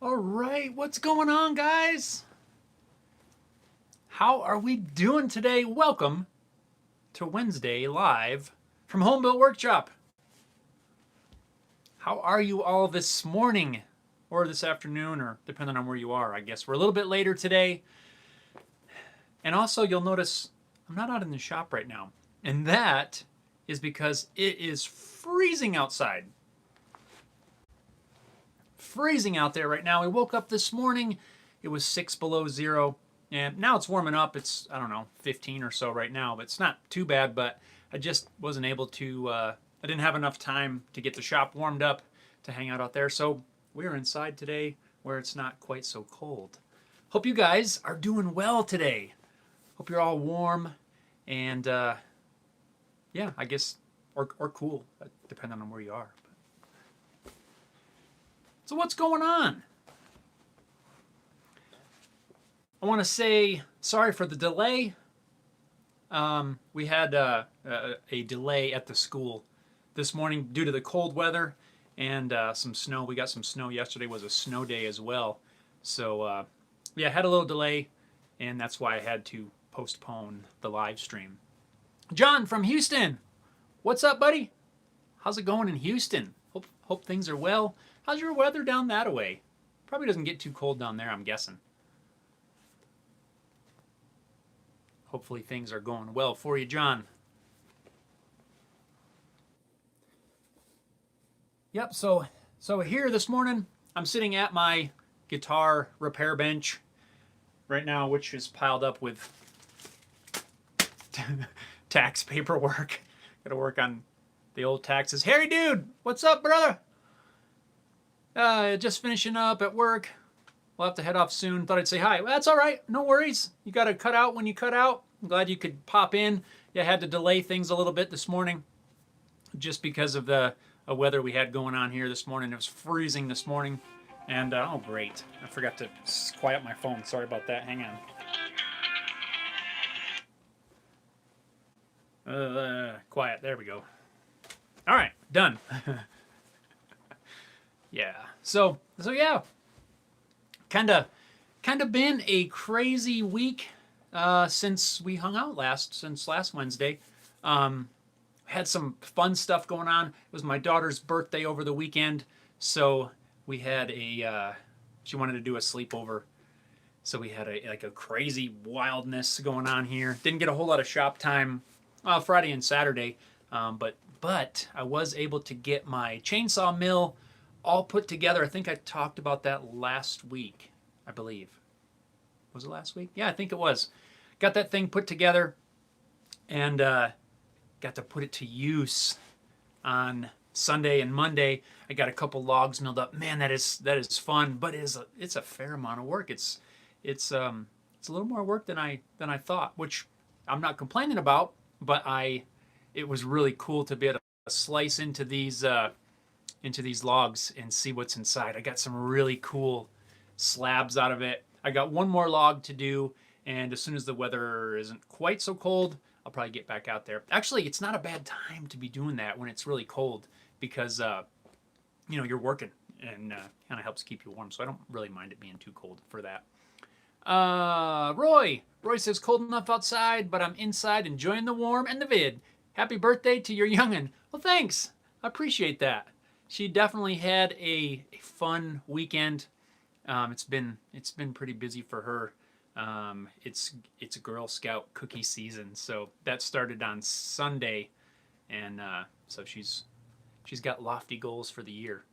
All right, what's going on, guys? How are we doing today? Welcome to Wednesday Live from Homebuilt Workshop. How are you all this morning or this afternoon, or depending on where you are? I guess we're a little bit later today. And also, you'll notice I'm not out in the shop right now. And that is because it is freezing outside. Freezing out there right now. We woke up this morning, it was 6 below zero, and now it's warming up. It's, I don't know, 15 or so right now, but it's not too bad. But I just wasn't able to, I didn't have enough time to get the shop warmed up to hang out there. So we're inside today where it's not quite so cold. Hope you guys are doing well today. Hope you're all warm and, yeah, I guess, or cool, depending on where you are. So what's going on? I want to say sorry for the delay. We had a delay at the school this morning due to the cold weather and some snow. We got some snow yesterday. Was a snow day as well. So yeah, had a little delay, and that's why I had to postpone the live stream. John from Houston, what's up, buddy? How's it going in Houston? Hope things are well. How's your weather down that way? Probably doesn't get too cold down there, I'm guessing. Hopefully things are going well for you, John. Yep, so here this morning, I'm sitting at my guitar repair bench right now, which is piled up with tax paperwork. Got to work on the old taxes. Harry dude, what's up, brother? Just finishing up at work. We'll have to head off soon. Thought I'd say hi. Well, that's all right. No worries. You got to cut out when you cut out. I'm glad you could pop in. Yeah, I had to delay things a little bit this morning just because of the weather we had going on here this morning. It was freezing this morning. And, oh, great. I forgot to quiet my phone. Sorry about that. Hang on. Quiet. There we go. All right. Done. Yeah. So yeah. Kind of been a crazy week since we hung out since last Wednesday. Had some fun stuff going on. It was my daughter's birthday over the weekend, so we had she wanted to do a sleepover. So we had a crazy wildness going on here. Didn't get a whole lot of shop time Friday and Saturday, but I was able to get my chainsaw mill all put together. I think I talked about that last week, I believe. Was it last week? Yeah, I think it was. Got that thing put together and got to put it to use on Sunday and Monday. I got a couple logs milled up. Man, that is fun, but it's a fair amount of work. It's a little more work than I thought, which I'm not complaining about, but it was really cool to be able to slice into these logs and see what's inside. I got some really cool slabs out of it. I got one more log to do, and as soon as the weather isn't quite so cold, I'll probably get back out there. Actually, it's not a bad time to be doing that when it's really cold because, you're working and kind of helps keep you warm. So I don't really mind it being too cold for that. Roy says, cold enough outside, but I'm inside enjoying the warm and the vid. Happy birthday to your youngin'. Well, thanks. I appreciate that. She definitely had a fun weekend. It's been pretty busy for her. It's Girl Scout cookie season, so that started on Sunday, and so she's got lofty goals for the year.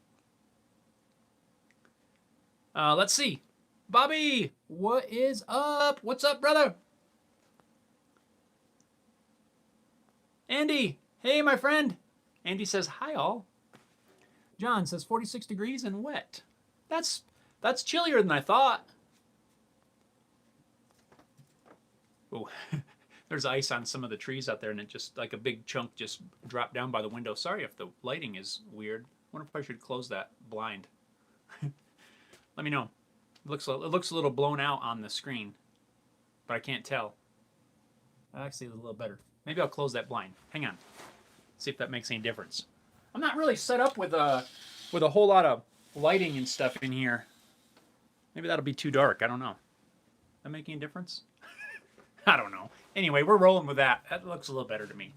Let's see, Bobby, what is up? What's up, brother? Andy, hey, my friend. Andy says hi, all. John says 46 degrees and wet. That's chillier than I thought. Oh, there's ice on some of the trees out there, and it just like a big chunk just dropped down by the window. Sorry if the lighting is weird. I wonder if I should close that blind. Let me know. It looks a little blown out on the screen, but I can't tell. Actually, it's a little better. Maybe I'll close that blind. Hang on. See if that makes any difference. I'm not really set up with a whole lot of lighting and stuff in here. Maybe that'll be too dark. I don't know. That making a difference? I don't know. Anyway, we're rolling with that. That looks a little better to me.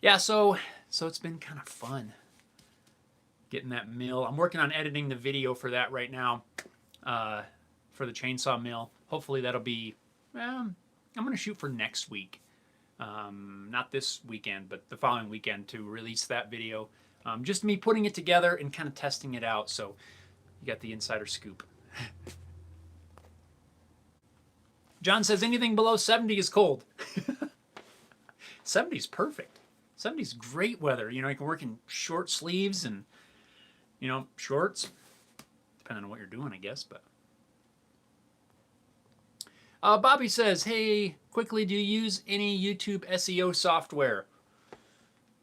Yeah, so it's been kind of fun getting that mill. I'm working on editing the video for that right now, for the chainsaw mill. Hopefully that'll be, I'm going to shoot for next week. Not this weekend, but the following weekend to release that video. Just me putting it together and kind of testing it out. So you got the insider scoop. John says anything below 70 is cold. 70 is perfect. 70 is great weather. You know, you can work in short sleeves and, you know, shorts, depending on what you're doing, I guess. But Bobby says, hey, quickly, do you use any YouTube SEO software?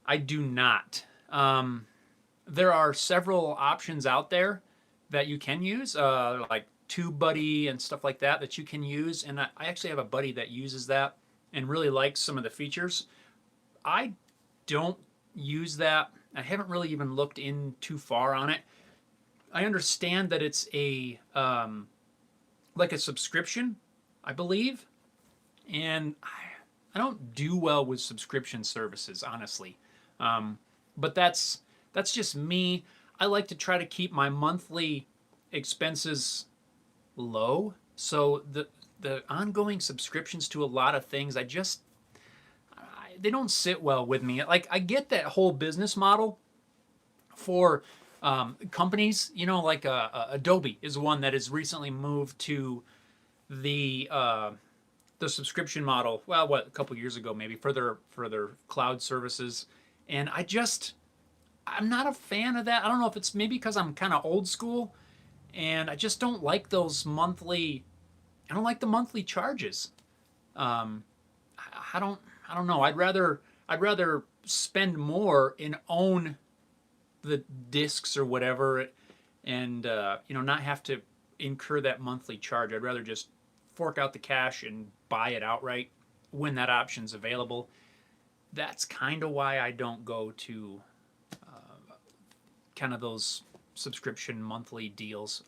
I do not. There are several options out there that you can use, like TubeBuddy and stuff like that that you can use. And I actually have a buddy that uses that and really likes some of the features. I don't use that. I haven't really even looked in too far on it. I understand that it's a like a subscription, I believe, and I don't do well with subscription services, honestly. But that's just me. I like to try to keep my monthly expenses low. So the ongoing subscriptions to a lot of things, they don't sit well with me. Like, I get that whole business model for companies, you know, like Adobe is one that has recently moved to the subscription model. Well, what, a couple years ago maybe, for their cloud services, and I'm not a fan of that. I don't know if it's maybe because I'm kind of old school, and I just don't like those monthly. I don't like the monthly charges. I don't know. I'd rather spend more and own the discs or whatever, and you know, not have to incur that monthly charge. I'd rather just fork out the cash and buy it outright when that option's available. That's kind of why I don't go to kind of those subscription monthly deals.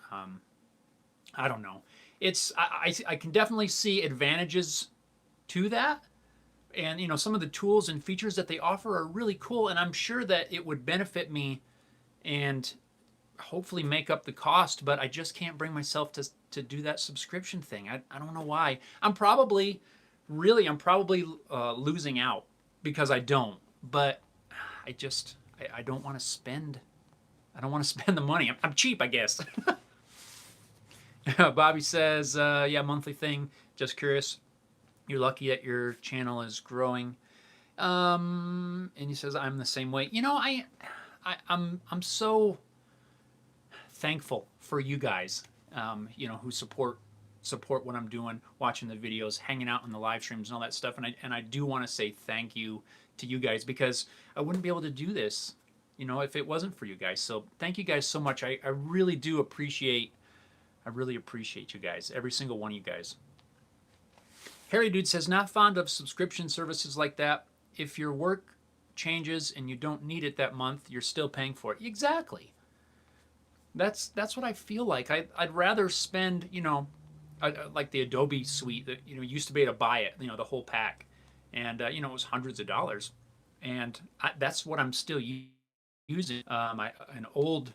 I don't know. I can definitely see advantages to that. And, you know, some of the tools and features that they offer are really cool, and I'm sure that it would benefit me and hopefully make up the cost, but I just can't bring myself to do that subscription thing. I don't know why. I'm probably losing out because I don't, but I don't want to spend the money. I'm cheap, I guess. Bobby says, yeah, monthly thing. Just curious. You're lucky that your channel is growing. And he says, I'm the same way. You know, I'm so thankful for you guys, you know, who support what I'm doing, watching the videos, hanging out in the live streams and all that stuff. And I do want to say thank you to you guys, because I wouldn't be able to do this, you know, if it wasn't for you guys. So thank you guys so much. I really do appreciate you guys, every single one of you guys. Harry Dude says, not fond of subscription services like that. If your work changes and you don't need it that month, you're still paying for it. Exactly. That's what I feel like. I'd rather spend, you know, like the Adobe suite that, you know, used to be able to buy it, you know, the whole pack. And, you know, it was hundreds of dollars. And that's what I'm still using. An old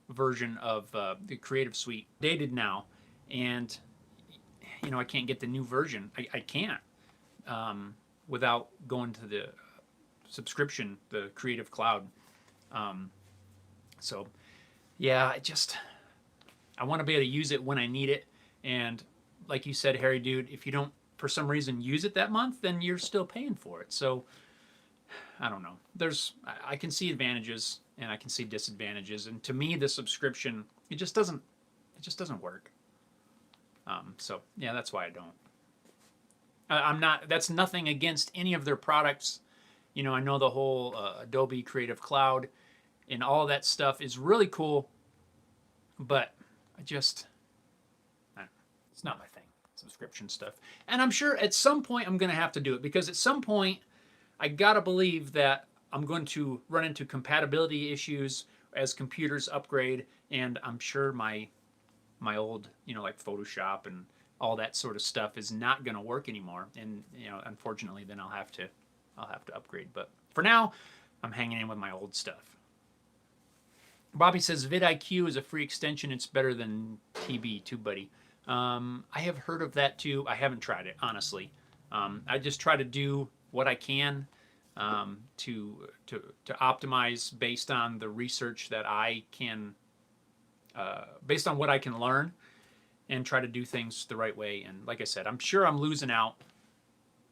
version of the Creative Suite, dated now. And you know, I can't get the new version. I can't without going to the subscription, the Creative Cloud. So, yeah, I want to be able to use it when I need it. And like you said, Harry Dude, if you don't, for some reason, use it that month, then you're still paying for it. So, I don't know. I can see advantages and I can see disadvantages. And to me, the subscription, it just doesn't work. So yeah, that's why I don't. I'm not. That's nothing against any of their products. You know, I know the whole Adobe Creative Cloud and all of that stuff is really cool, but it's not my thing. Subscription stuff, and I'm sure at some point I'm going to have to do it, because at some point I gotta believe that I'm going to run into compatibility issues as computers upgrade, and I'm sure my my old, like Photoshop and all that sort of stuff is not going to work anymore. And unfortunately, then I'll have to upgrade. But for now, I'm hanging in with my old stuff. Bobby says vidIQ is a free extension. It's better than TB, TubeBuddy. I have heard of that too. I haven't tried it, honestly. I just try to do what I can to optimize based on the research that I can, based on what I can learn, and try to do things the right way. And like I said, I'm sure I'm losing out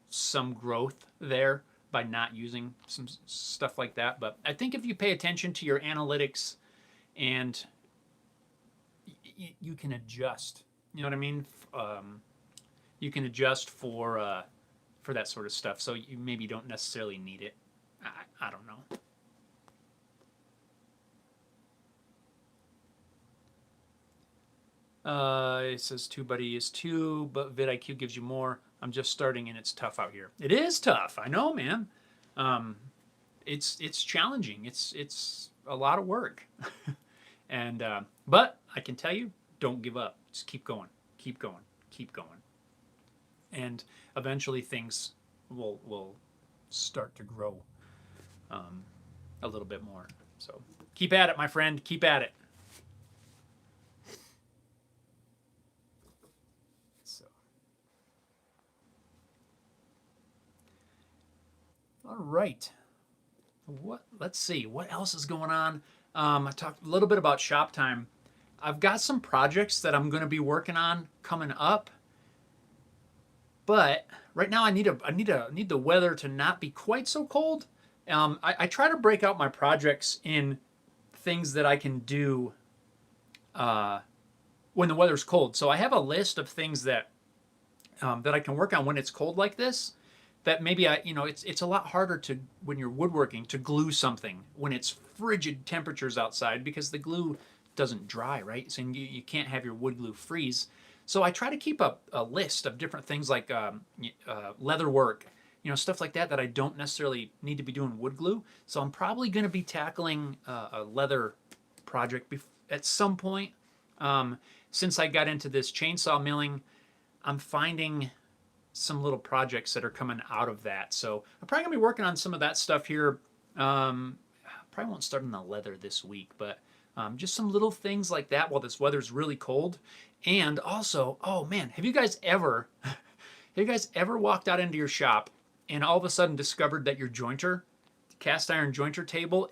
some growth there by not using some stuff like that. But I think if you pay attention to your analytics and you can adjust, you know what I mean? You can adjust for that sort of stuff. So you maybe don't necessarily need it. I don't know. It says TubeBuddy is 2, but vidIQ gives you more. I'm just starting and it's tough out here. It is tough. I know, man. It's challenging. It's a lot of work. And but I can tell you, don't give up. Just keep going. Keep going. Keep going. And eventually things will start to grow a little bit more. So keep at it, my friend. Keep at it. All right. Let's see. What else is going on? I talked a little bit about shop time. I've got some projects that I'm going to be working on coming up. But right now I need the weather to not be quite so cold. I try to break out my projects in things that I can do when the weather's cold. So I have a list of things that I can work on when it's cold like this. That maybe it's a lot harder to, when you're woodworking, to glue something when it's frigid temperatures outside because the glue doesn't dry, right? So you can't have your wood glue freeze. So I try to keep a list of different things like leather work, stuff like that I don't necessarily need to be doing wood glue. So I'm probably going to be tackling a leather project at some point. Since I got into this chainsaw milling, I'm finding some little projects that are coming out of that. So I'm probably gonna be working on some of that stuff here. Probably won't start on the leather this week, but just some little things like that while this weather's really cold. And also, oh man, have you guys ever walked out into your shop and all of a sudden discovered that your jointer, cast iron jointer table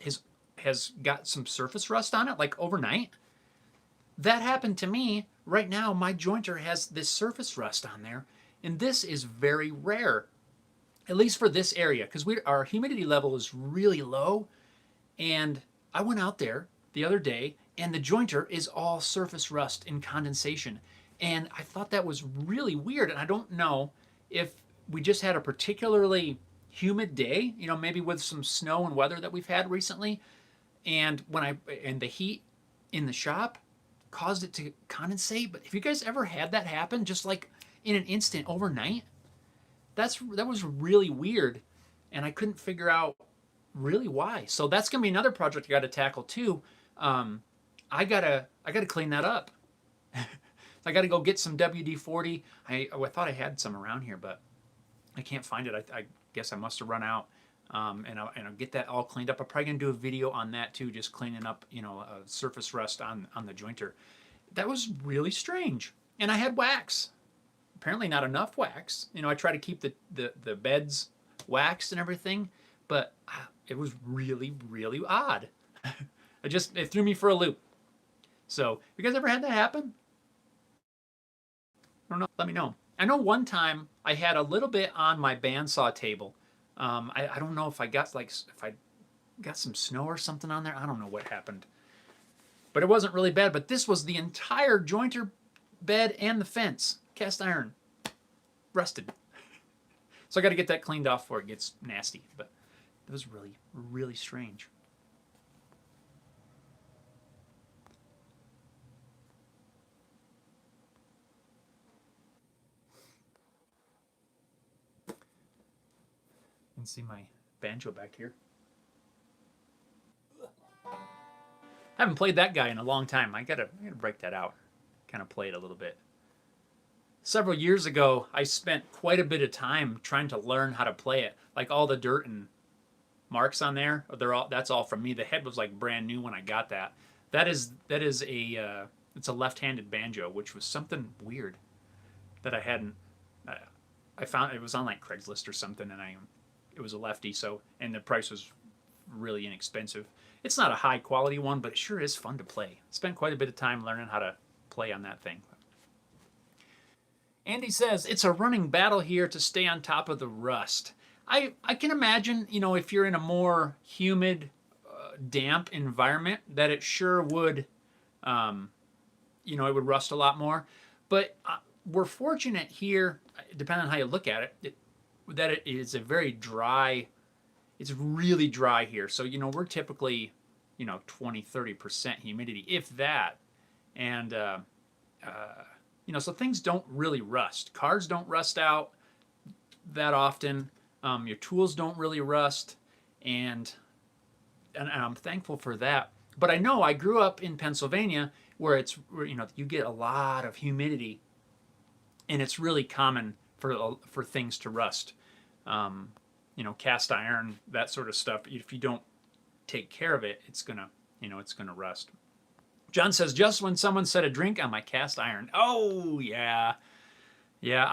has got some surface rust on it, like overnight? That happened to me. Right now, my jointer has this surface rust on there. And this is very rare, at least for this area, because our humidity level is really low. And I went out there the other day, and the jointer is all surface rust and condensation. And I thought that was really weird. And I don't know if we just had a particularly humid day, maybe with some snow and weather that we've had recently. And the heat in the shop caused it to condensate. But have you guys ever had that happen? Just like in an instant overnight? That was really weird, and I couldn't figure out really why. So that's gonna be another project I got to tackle too. I gotta clean that up. I gotta go get some WD-40. I thought I had some around here, but I can't find it. I guess I must have run out. And I'll get that all cleaned up. I'm probably gonna do a video on that too, just cleaning up surface rust on the jointer. That was really strange, and I had wax. Apparently not enough wax. I try to keep the beds waxed and everything, but it was really, really odd. It threw me for a loop. So, you guys ever had that happen? I don't know. Let me know. I know one time I had a little bit on my bandsaw table. I don't know if I got some snow or something on there. I don't know what happened. But it wasn't really bad. But this was the entire jointer bed and the fence. Cast iron. Rusted. So I got to get that cleaned off before it gets nasty. But it was really, really strange. You can see my banjo back here. I haven't played that guy in a long time. I gotta break that out. kind of play it a little bit. Several years ago, I spent quite a bit of time trying to learn how to play it. Like all the dirt and marks on there, that's all from me. The head was like brand new when I got that. That is a it's a left-handed banjo, which was something weird that I hadn't. I, I found it was on like Craigslist or something, and it was a lefty, so and the price was really inexpensive. It's not a high quality one, but it sure is fun to play. Spent quite a bit of time learning how to play on that thing. Andy says it's a running battle here to stay on top of the rust. I can imagine, if you're in a more humid, damp environment, that it sure would, it would rust a lot more. But we're fortunate here, depending on how you look at it, that it is a very dry. It's really dry here. So, we're typically, 20-30% humidity, if that. And, so things don't really rust. Cars don't rust out that often. Your tools don't really rust. And I'm thankful for that. But I know I grew up in Pennsylvania where you get a lot of humidity, and it's really common for things to rust. Cast iron, that sort of stuff. If you don't take care of it, it's gonna rust. John says, just when someone said a drink on my cast iron. Oh yeah, yeah.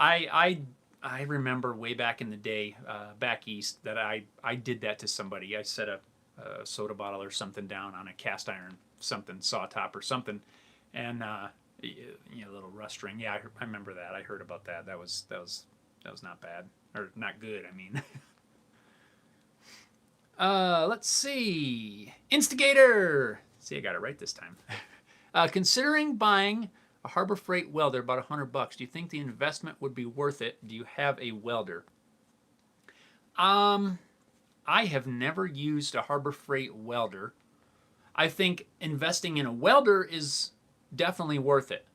I remember way back in the day, back east, that I did that to somebody. I set a soda bottle or something down on a cast iron saw top or something, and a little rust ring. Yeah, I remember that. I heard about that. That was not bad, or not good. I mean. Let's see. Instigator. See, I got it right this time. Considering buying a Harbor Freight welder, about $100, do you think the investment would be worth it? Do you have a welder? I have never used a Harbor Freight welder. I think investing in a welder is definitely worth it.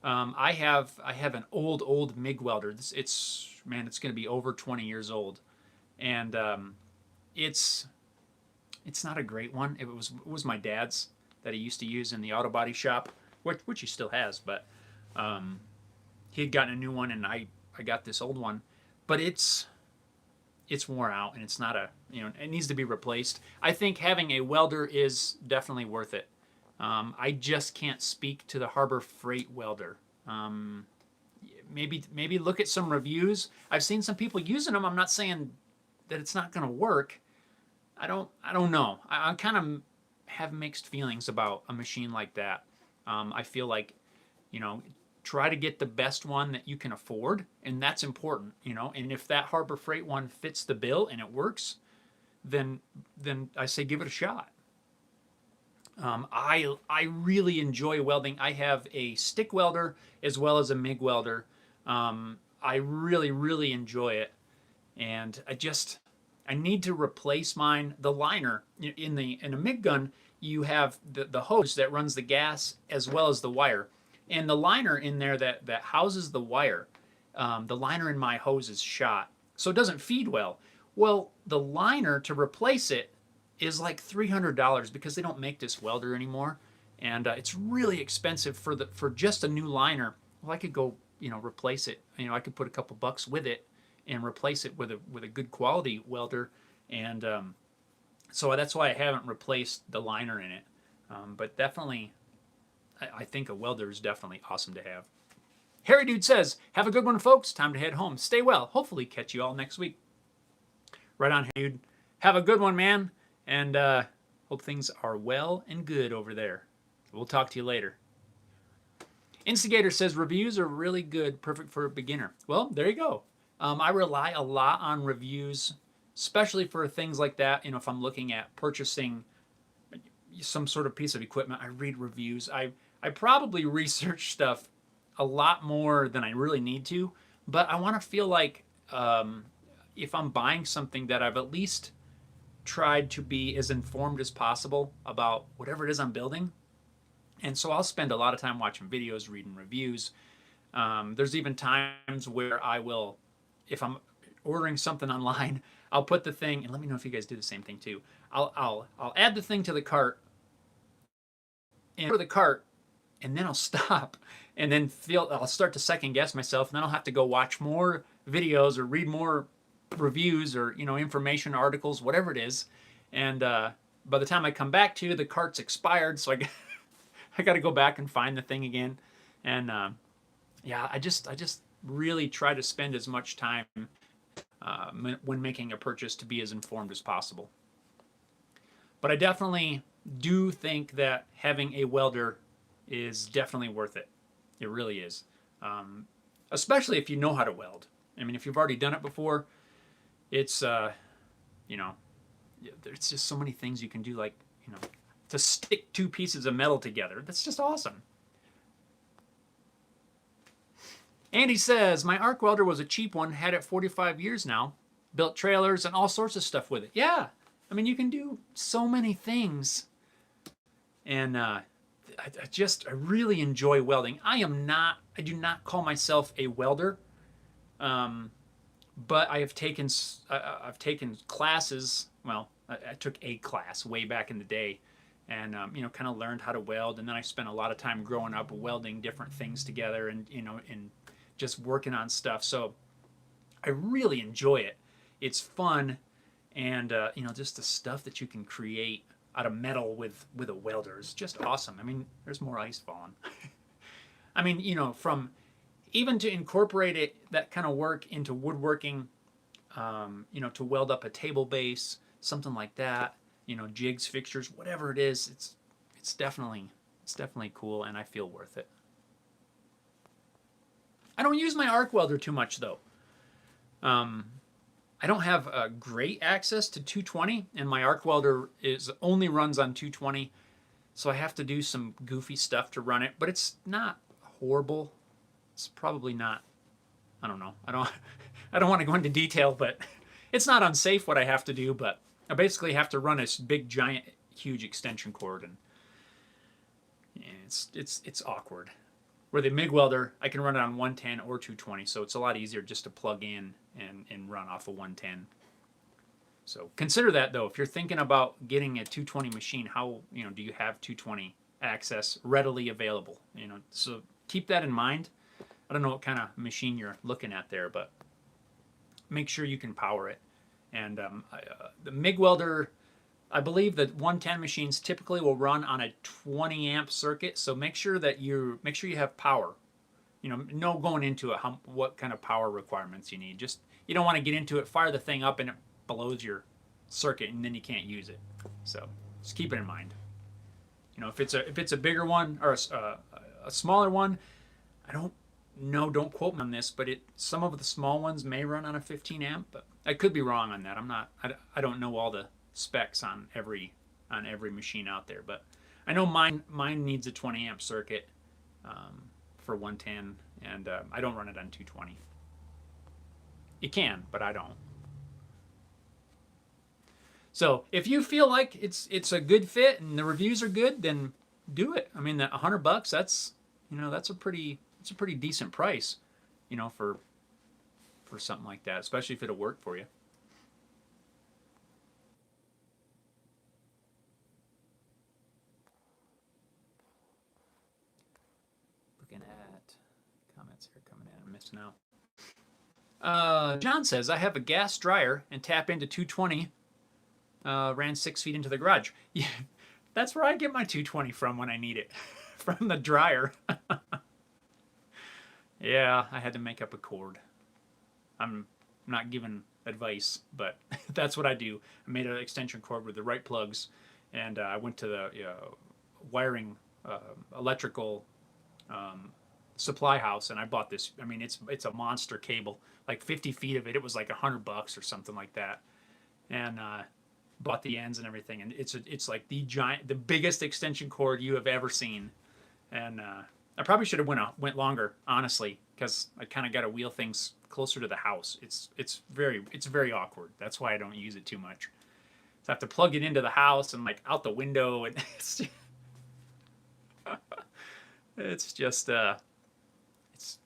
I have an old MIG welder. It's going to be over 20 years old, and it's not a great one. It was my dad's that he used to use in the auto body shop, which he still has, but he had gotten a new one, and I got this old one, but it's worn out, and it's not it needs to be replaced. I think having a welder is definitely worth it. I just can't speak to the Harbor Freight welder. Maybe look at some reviews. I've seen some people using them. I'm not saying that it's not going to work. I don't know. I kind of have mixed feelings about a machine like that. I feel like, try to get the best one that you can afford, and that's important, And if that Harbor Freight one fits the bill and it works, then I say give it a shot. I really enjoy welding. I have a stick welder as well as a MIG welder. I really, really enjoy it, and I need to replace mine. The liner in a MIG gun, you have the hose that runs the gas as well as the wire, and the liner in there that houses the wire. The liner in my hose is shot, so it doesn't feed well. Well, the liner to replace it is like $300 because they don't make this welder anymore, and it's really expensive for just a new liner. Well, I could go replace it. I could put a couple bucks with it and replace it with a good quality welder, and so that's why I haven't replaced the liner in it. But definitely, I think a welder is definitely awesome to have. Harry Dude says, have a good one, folks. Time to head home. Stay well. Hopefully catch you all next week. Right on, Harry Dude. Have a good one, man. And hope things are well and good over there. We'll talk to you later. Instigator says, reviews are really good. Perfect for a beginner. Well, there you go. I rely a lot on reviews, especially for things like that. If I'm looking at purchasing some sort of piece of equipment, I read reviews. I probably research stuff a lot more than I really need to, but I want to feel like if I'm buying something that I've at least tried to be as informed as possible about whatever it is I'm building. And so I'll spend a lot of time watching videos, reading reviews. There's even times where I will, if I'm ordering something online, I'll put the thing, and let me know if you guys do the same thing too. I'll add the thing to the cart, and for the cart, and then I'll stop, and then I'll start to second guess myself, and then I'll have to go watch more videos or read more reviews or information articles, whatever it is, and by the time I come back to, the cart's expired, so I got to go back and find the thing again, and yeah, I just really try to spend as much time when making a purchase to be as informed as possible. But I definitely do think that having a welder is definitely worth it. It really is. Especially if you know how to weld. I mean, if you've already done it before, it's, there's just so many things you can do, like, to stick two pieces of metal together. That's just awesome. Andy says, my arc welder was a cheap one, had it 45 years now, built trailers and all sorts of stuff with it. Yeah, I mean, you can do so many things. And I really enjoy welding. I do not call myself a welder, but I've taken classes. Well, I took a class way back in the day, and kind of learned how to weld. And then I spent a lot of time growing up welding different things together, and and just working on stuff. So I really enjoy it. It's fun, and just the stuff that you can create out of metal with a welder is just awesome. I mean, there's more ice falling. I mean, from even to incorporate that kind of work into woodworking, to weld up a table base, something like that, jigs, fixtures, whatever it is, it's definitely cool, and I feel worth it. I don't use my arc welder too much though. I don't have great access to 220, and my arc welder only runs on 220, so I have to do some goofy stuff to run it. But it's not horrible. It's probably not. I don't know. I don't want to go into detail, but it's not unsafe what I have to do. But I basically have to run this big, giant, huge extension cord, and it's awkward. Where the MIG welder, I can run it on 110 or 220, so it's a lot easier just to plug in and run off of 110. So consider that though. If you're thinking about getting a 220 machine, how do you have 220 access readily available? So keep that in mind. I don't know what kind of machine you're looking at there, but make sure you can power it. And the MIG welder, I believe that 110 machines typically will run on a 20 amp circuit, so make sure you have power. Know going into it what kind of power requirements you need. Just you don't want to get into it, fire the thing up, and it blows your circuit, and then you can't use it. So just keep it in mind. If it's a bigger one or a smaller one, I don't know. Don't quote me on this, but some of the small ones may run on a 15 amp, but I could be wrong on that. I don't know all the specs on every machine out there, but I know mine needs a 20 amp circuit for 110, and I don't run it on 220. You can, but I don't. So if you feel like it's a good fit and the reviews are good, then do it. I mean, that $100, that's a pretty decent price, for something like that, especially if it'll work for you. Looking at comments here coming in, I'm missing out. John says, I have a gas dryer and tap into 220. Ran 6 feet into the garage. Yeah, that's where I get my 220 from when I need it, from the dryer. Yeah, I had to make up a cord. I'm not giving advice, but that's what I do. I made an extension cord with the right plugs, and I went to the wiring electrical supply house, and I bought this. I mean, it's a monster cable, like 50 feet of it. It was like $100 or something like that, and bought the ends and everything. And it's like the biggest extension cord you have ever seen, and I probably should have went longer, honestly, because I kind of got to wheel things closer to the house. It's very awkward. That's why I don't use it too much. So I have to plug it into the house and like out the window, and it's just it's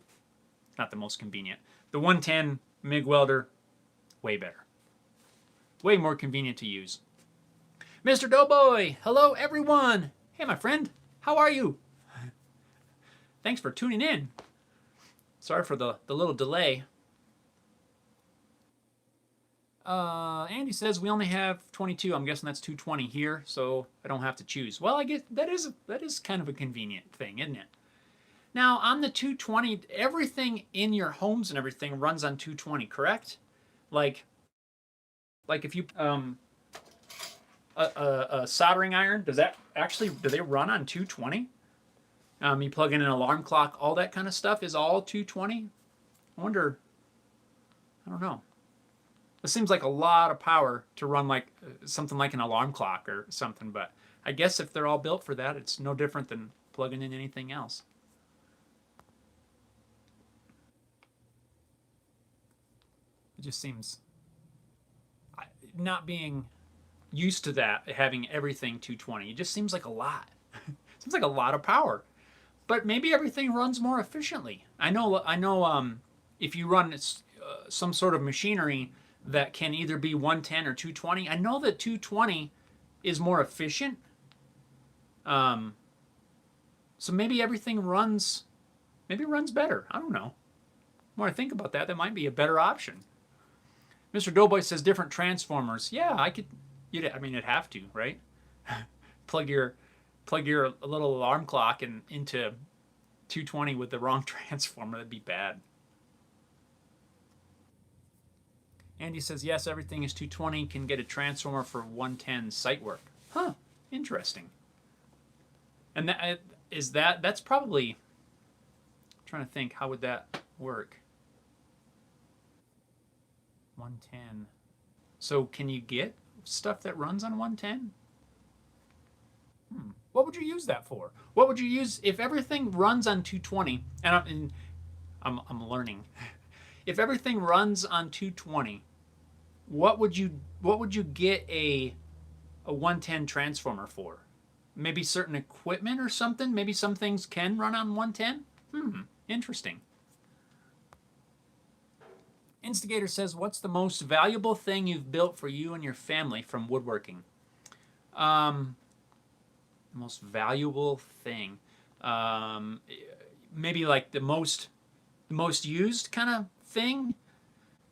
not the most convenient. The 110 MIG welder, way better, way more convenient to use. Mr. Doughboy, hello everyone. Hey my friend, how are you? Thanks for tuning in. Sorry for the little delay. Andy says we only have 22. I'm guessing that's 220 here, so I don't have to choose. Well, I guess that is kind of a convenient thing, isn't it? Now, on the 220, everything in your homes and everything runs on 220, correct? Like if you a soldering iron, do they run on 220? You plug in an alarm clock, all that kind of stuff is all 220. I wonder. I don't know. It seems like a lot of power to run like something like an alarm clock or something, but I guess if they're all built for that, it's no different than plugging in anything else. It just seems, not being used to that, having everything 220, it just seems like a lot. It seems like a lot of power. But maybe everything runs more efficiently. I know. If you run some sort of machinery that can either be 110 or 220, I know that 220 is more efficient. So maybe everything runs better. I don't know. The more I think about that, that might be a better option. Mr. Doughboy says different transformers. Yeah, it'd have to, right? plug your little alarm clock into 220 with the wrong transformer. That'd be bad. Andy says yes, everything is 220. Can get a transformer for 110 site work. Huh? Interesting. And that's probably. I'm trying to think, how would that work? 110. So can you get stuff that runs on 110? What would you use that for? What would you use if everything runs on 220? And I'm learning. If everything runs on 220, what would you get a 110 transformer for? Maybe certain equipment or something? Maybe some things can run on 110? Interesting. Instigator says, what's the most valuable thing you've built for you and your family from woodworking? Most valuable thing. Maybe like the most used kind of thing.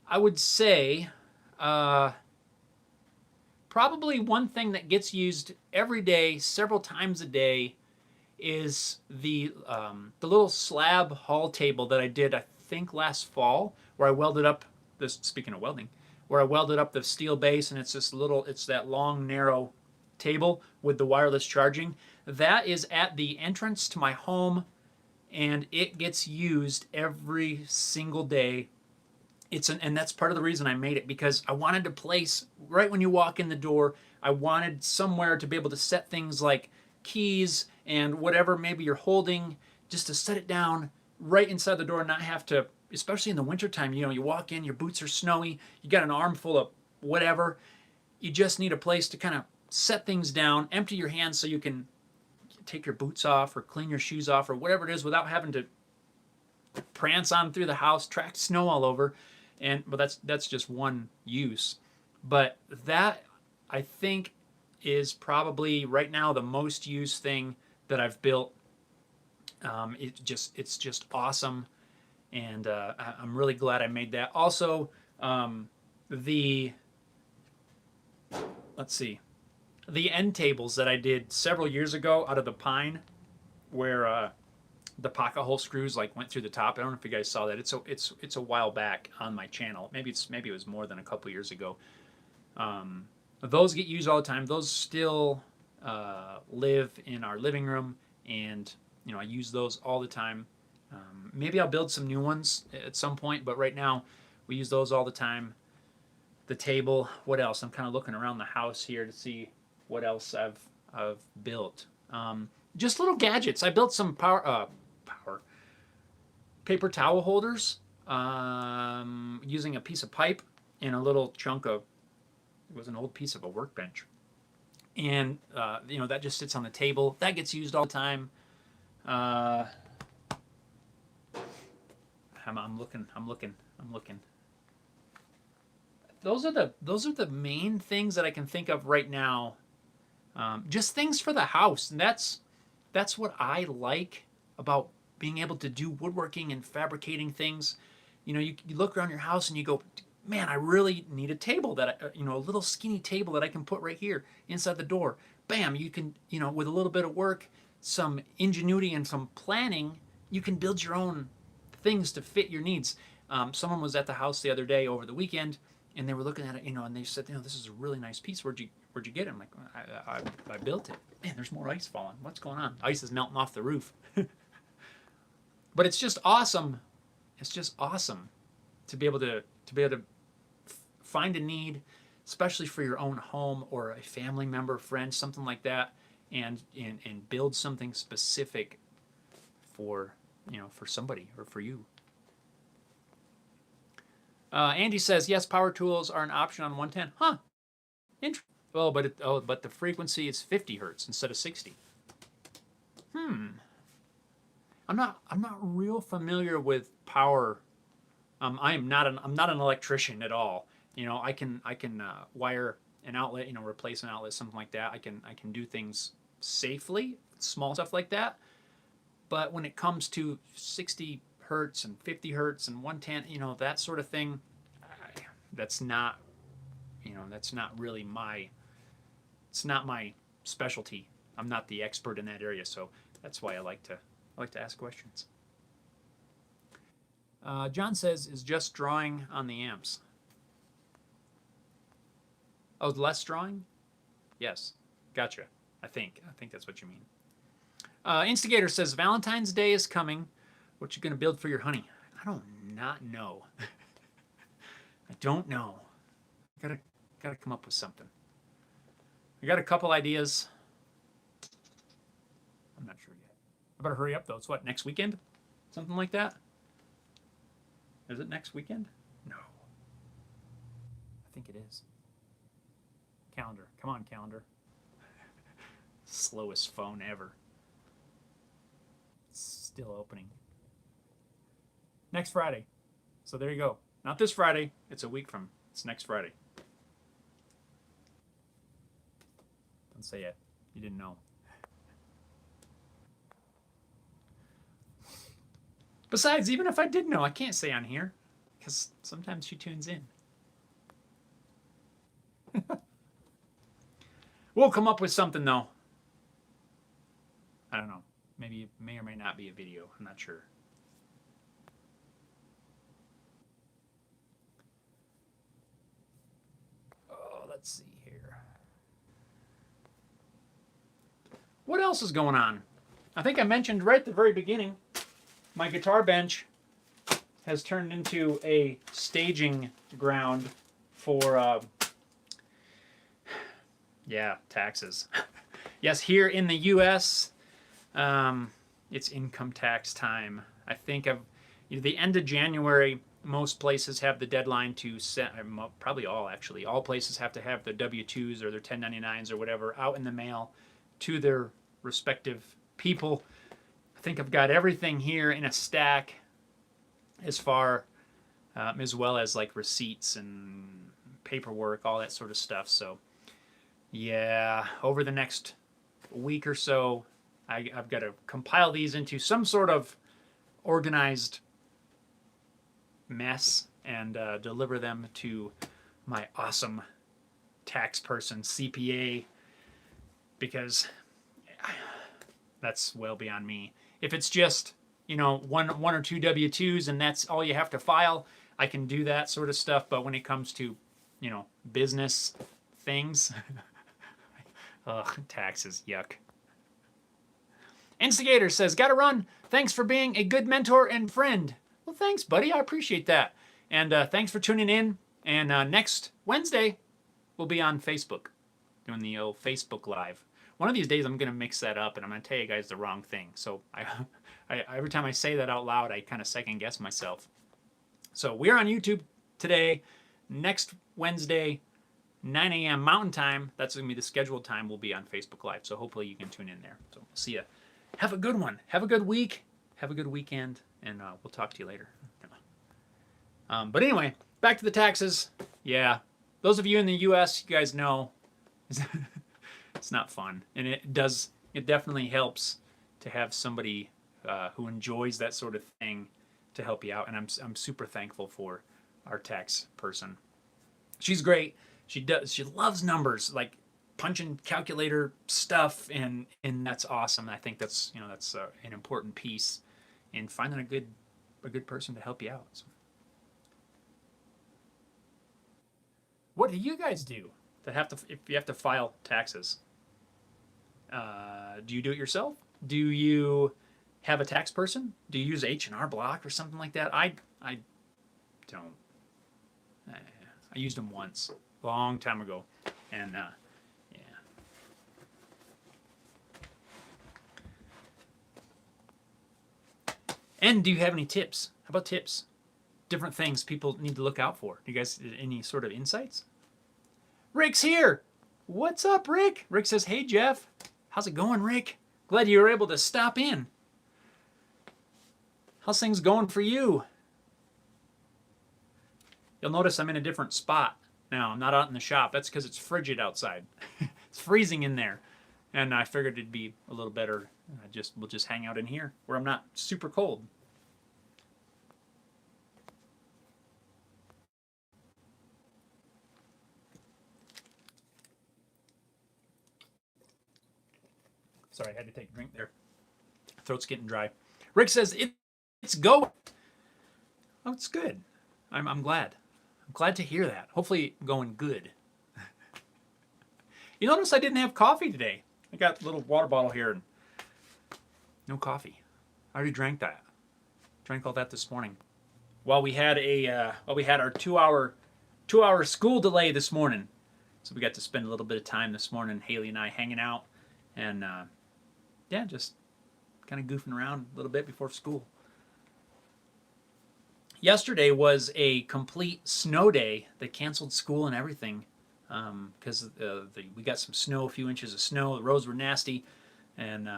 I would say probably one thing that gets used every day, several times a day, is the little slab hall table that I did, I think, last fall, where I welded up this. Speaking of welding, where I welded up the steel base, and it's that long, narrow table with the wireless charging. That is at the entrance to my home, and it gets used every single day. And that's part of the reason I made it, because I wanted a place right when you walk in the door. I wanted somewhere to be able to set things like keys and whatever maybe you're holding, just to set it down right inside the door and not have to, especially in the wintertime, you walk in, your boots are snowy, you got an armful of whatever. You just need a place to kind of set things down, empty your hands so you can take your boots off or clean your shoes off or whatever it is without having to prance on through the house, track snow all over. But that's just one use. But that, I think, is probably right now the most used thing that I've built. It's just awesome, and I'm really glad I made that. Also, the end tables that I did several years ago out of the pine, where the pocket hole screws like went through the top. I don't know if you guys saw that. It's a while back on my channel. Maybe it was more than a couple years ago. Those get used all the time. Those still live in our living room, and I use those all the time. Maybe I'll build some new ones at some point, but right now we use those all the time. The table. What else? I'm kind of looking around the house here to see what else I've built. Just little gadgets. I built some paper towel holders using a piece of pipe and a little chunk of, it was an old piece of a workbench. And, that just sits on the table. That gets used all the time. I'm looking. Those are the main things that I can think of right now. Just things for the house. And that's what I like about being able to do woodworking and fabricating things. You know, you look around your house and you go, man, I really need a table that, a little skinny table that I can put right here inside the door. Bam, you can, with a little bit of work, some ingenuity and some planning, you can build your own things to fit your needs. Someone was at the house the other day over the weekend, and they were looking at it, and they said, this is a really nice piece. Where'd you get it? I'm like, I built it. Man, there's more ice falling. What's going on? Ice is melting off the roof. But it's just awesome. It's just awesome to be able to find a need, especially for your own home or a family member, friend, something like that, and build something specific for somebody or for you. Andy says, yes, power tools are an option on 110. Huh? Interesting. But the frequency is 50 hertz instead of 60. I'm not real familiar with power. I'm not an electrician at all. I can wire an outlet, replace an outlet, something like that. I can do things safely, small stuff like that. But when it comes to 60 hertz and 50 hertz and 110, that sort of thing, that's not really it's not my specialty. I'm not the expert in that area, so that's why I like to ask questions. John says, is just drawing on the amps? Oh, less drawing? Yes. Gotcha. I think that's what you mean. Instigator says, Valentine's Day is coming. What you gonna build for your honey? I don't not know. I don't know. Gotta come up with something. I got a couple ideas. I'm not sure yet. I better hurry up though. It's what, next weekend? Something like that? Is it next weekend? No. I think it is. Calendar. Come on, calendar. Slowest phone ever. It's still opening. Next Friday. So there you go. Not this Friday. It's a week from. It's next Friday. Don't say it. You didn't know. Besides, even if I did know, I can't say on here because sometimes she tunes in. We'll come up with something though. I don't know. Maybe it may or may not be a video. I'm not sure. Oh, let's see here. What else is going on? I think I mentioned right at the very beginning, my guitar bench has turned into a staging ground for, taxes. Yes, here in the U.S., it's income tax time. I think the end of January, most places have the deadline to send, probably all places have to have their W-2s or their 1099s or whatever out in the mail to their respective people. I think I've got everything here in a stack as well as like receipts and paperwork, all that sort of stuff. So yeah, over the next week or so, I've got to compile these into some sort of organized mess and deliver them to my awesome tax person, CPA, because that's well beyond me. If it's just, one or two W-2s and that's all you have to file, I can do that sort of stuff. But when it comes to, business things, taxes, yuck. Instigator says, gotta run. Thanks for being a good mentor and friend. Well, thanks, buddy. I appreciate that. And thanks for tuning in. And next Wednesday, we'll be on Facebook, doing the old Facebook Live. One of these days, I'm going to mix that up, and I'm going to tell you guys the wrong thing. So every time I say that out loud, I kind of second guess myself. So we're on YouTube today. Next Wednesday, 9 a.m. Mountain Time. That's going to be the scheduled time. We'll be on Facebook Live. So hopefully you can tune in there. So we'll see you. Have a good one. Have a good week. Have a good weekend. And we'll talk to you later. But anyway, back to the taxes. Yeah. Those of you in the U.S., you guys know it's not fun. And it definitely helps to have somebody who enjoys that sort of thing to help you out. And I'm super thankful for our tax person. She's great. She loves numbers, like punching calculator stuff, and that's awesome. I think that's that's an important piece in finding a good person to help you out. So. What do you guys do that have to if you have to file taxes? Do you do it yourself? Do you have a tax person? Do you use H&R Block or something like that? I don't. I used them once, a long time ago, and yeah. And do you have any tips? How about tips? Different things people need to look out for. Do you guys any sort of insights? Rick's here. What's up, Rick? Rick says, "Hey, Jeff. How's it going, Rick? Glad you were able to stop in. How's things going for you?" You'll notice I'm in a different spot now. I'm not out in the shop. That's because it's frigid outside. It's freezing in there. And I figured it'd be a little better. We'll just hang out in here where I'm not super cold. Sorry, I had to take a drink there. Throat's getting dry. Rick says it's going. Oh, it's good. I'm glad. I'm glad to hear that. Hopefully going good. You notice I didn't have coffee today. I got a little water bottle here and no coffee. I already drank that. Drank all that this morning. While we had our 2-hour school delay this morning. So we got to spend a little bit of time this morning, Haley and I hanging out and yeah, just kind of goofing around a little bit before school. Yesterday was a complete snow day. They canceled school and everything because we got some snow, a few inches of snow. The roads were nasty, and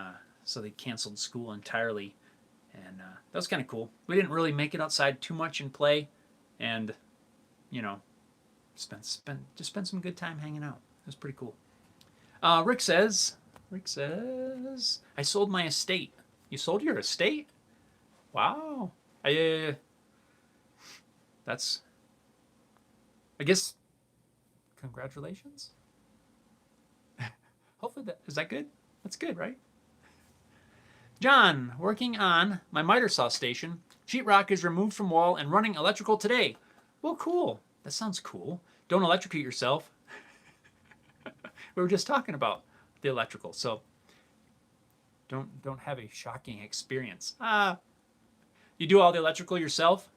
so they canceled school entirely. And that was kind of cool. We didn't really make it outside too much and play, and spent some good time hanging out. It was pretty cool. Rick says, I sold my estate. You sold your estate? Wow. That's, I guess, congratulations. Hopefully is that good? That's good, right? John, working on my miter saw station. Sheetrock is removed from wall and running electrical today. Well, cool. That sounds cool. Don't electrocute yourself. We were just talking about the electrical, so don't have a shocking experience. You do all the electrical yourself?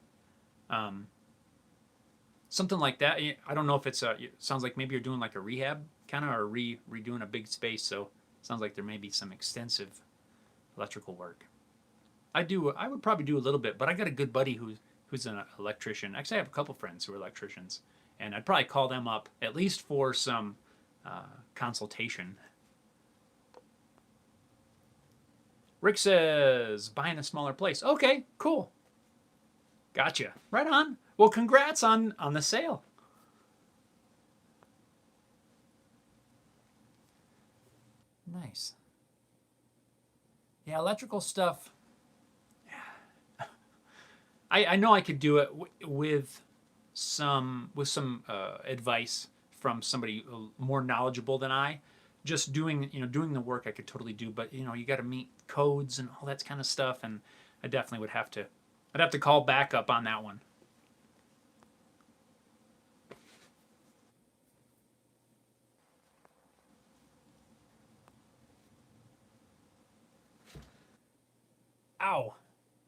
Something like that. I don't know if it sounds like maybe you're doing like a rehab kind of, or redoing a big space. So it sounds like there may be some extensive electrical work. I would probably do a little bit, but I got a good buddy who's an electrician. Actually, I have a couple friends who are electricians, and I'd probably call them up at least for some consultation. Rick says, buying a smaller place. Okay, cool. Gotcha. Right on. Well, congrats on the sale. Nice. Yeah, electrical stuff. I know I could do it with some advice from somebody more knowledgeable than I. Just doing the work I could totally do, but you got to meet codes and all that kind of stuff, and I definitely would have to. I'd have to call back up on that one. Ow.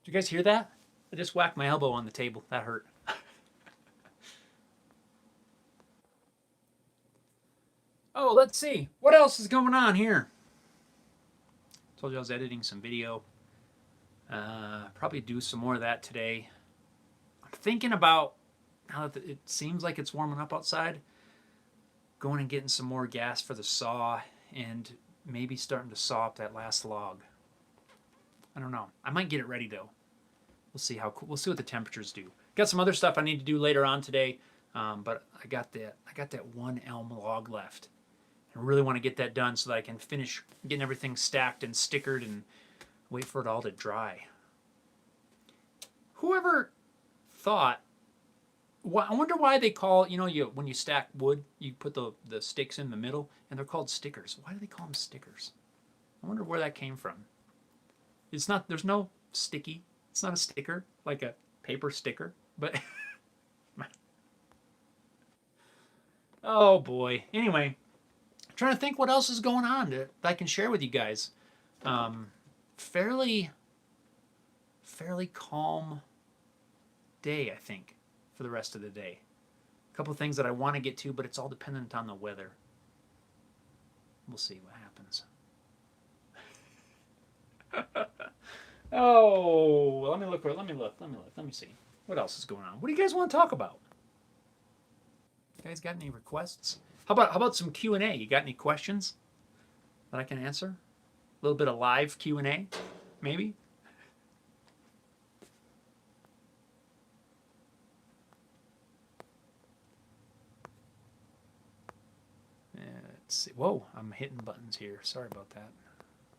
Did you guys hear that? I just whacked my elbow on the table. That hurt. Oh, let's see. What else is going on here? Told you I was editing some video. Probably do some more of that today. I'm thinking about, now that it seems like it's warming up outside, going and getting some more gas for the saw and maybe starting to saw up that last log. I don't know. I might get it ready though. We'll see we'll see what the temperatures do. Got some other stuff I need to do later on today, but I got that one elm log left. I really want to get that done so that I can finish getting everything stacked and stickered and Wait for it all to dry. Whoever thought, I wonder why they call, when you stack wood, you put the sticks in the middle, and they're called stickers. Why do they call them stickers? I wonder where that came from. There's no sticky. It's not a sticker, like a paper sticker, but oh boy. Anyway, I'm trying to think what else is going on that I can share with you guys. Fairly calm day, I think, for the rest of the day. A couple of things that I want to get to, but it's all dependent on the weather. We'll see what happens. Oh, let me look. Let me see. What else is going on? What do you guys want to talk about? You guys got any requests? How about some Q&A? You got any questions that I can answer? A little bit of live Q&A, maybe? Let's see. Whoa, I'm hitting buttons here. Sorry about that.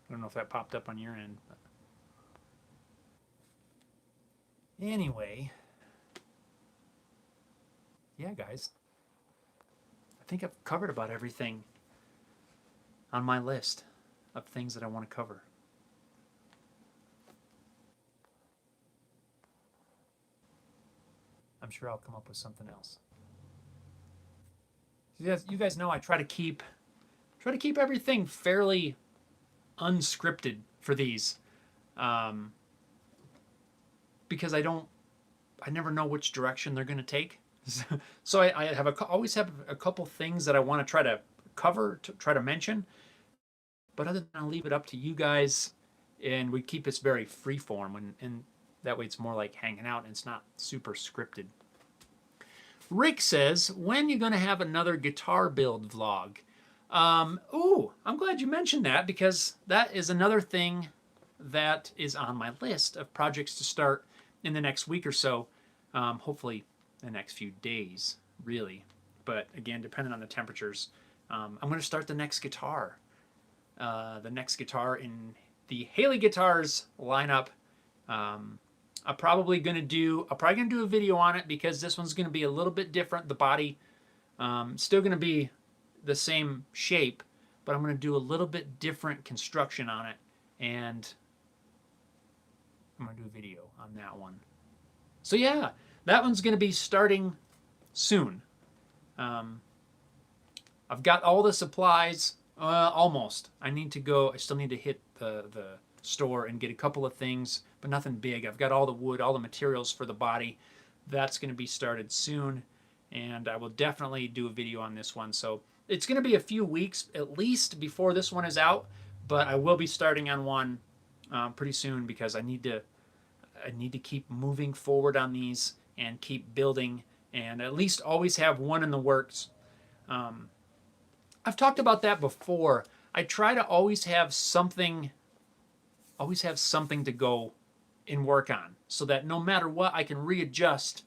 I don't know if that popped up on your end. But anyway, yeah, guys. I think I've covered about everything on my list of things that I want to cover. I'm sure I'll come up with something else. You guys know I try to keep everything fairly unscripted for these, because I never know which direction they're going to take. So I always have a couple things that I want to try to cover, to try to mention. But other than I'll leave it up to you guys, and we keep this very freeform, and that way it's more like hanging out and it's not super scripted. Rick says, when you going to have another guitar build vlog? Ooh, I'm glad you mentioned that, because that is another thing that is on my list of projects to start in the next week or so. Hopefully the next few days, really. But again, depending on the temperatures, I'm going to start the next guitar. The next guitar in the Haley Guitars lineup. I'm probably gonna do a video on it, because this one's gonna be a little bit different. The body, still gonna be the same shape, but I'm gonna do a little bit different construction on it, and I'm gonna do a video on that one. So yeah, that one's gonna be starting soon. I've got all the supplies, almost. I still need to hit the store and get a couple of things, but nothing big. I've got all the wood, all the materials for the body. That's going to be started soon, and I will definitely do a video on this one. So it's going to be a few weeks at least before this one is out, but I will be starting on one pretty soon, because I need to keep moving forward on these and keep building, and at least always have one in the works. I've talked about that before. I try to always have something to go and work on, so that no matter what, I can readjust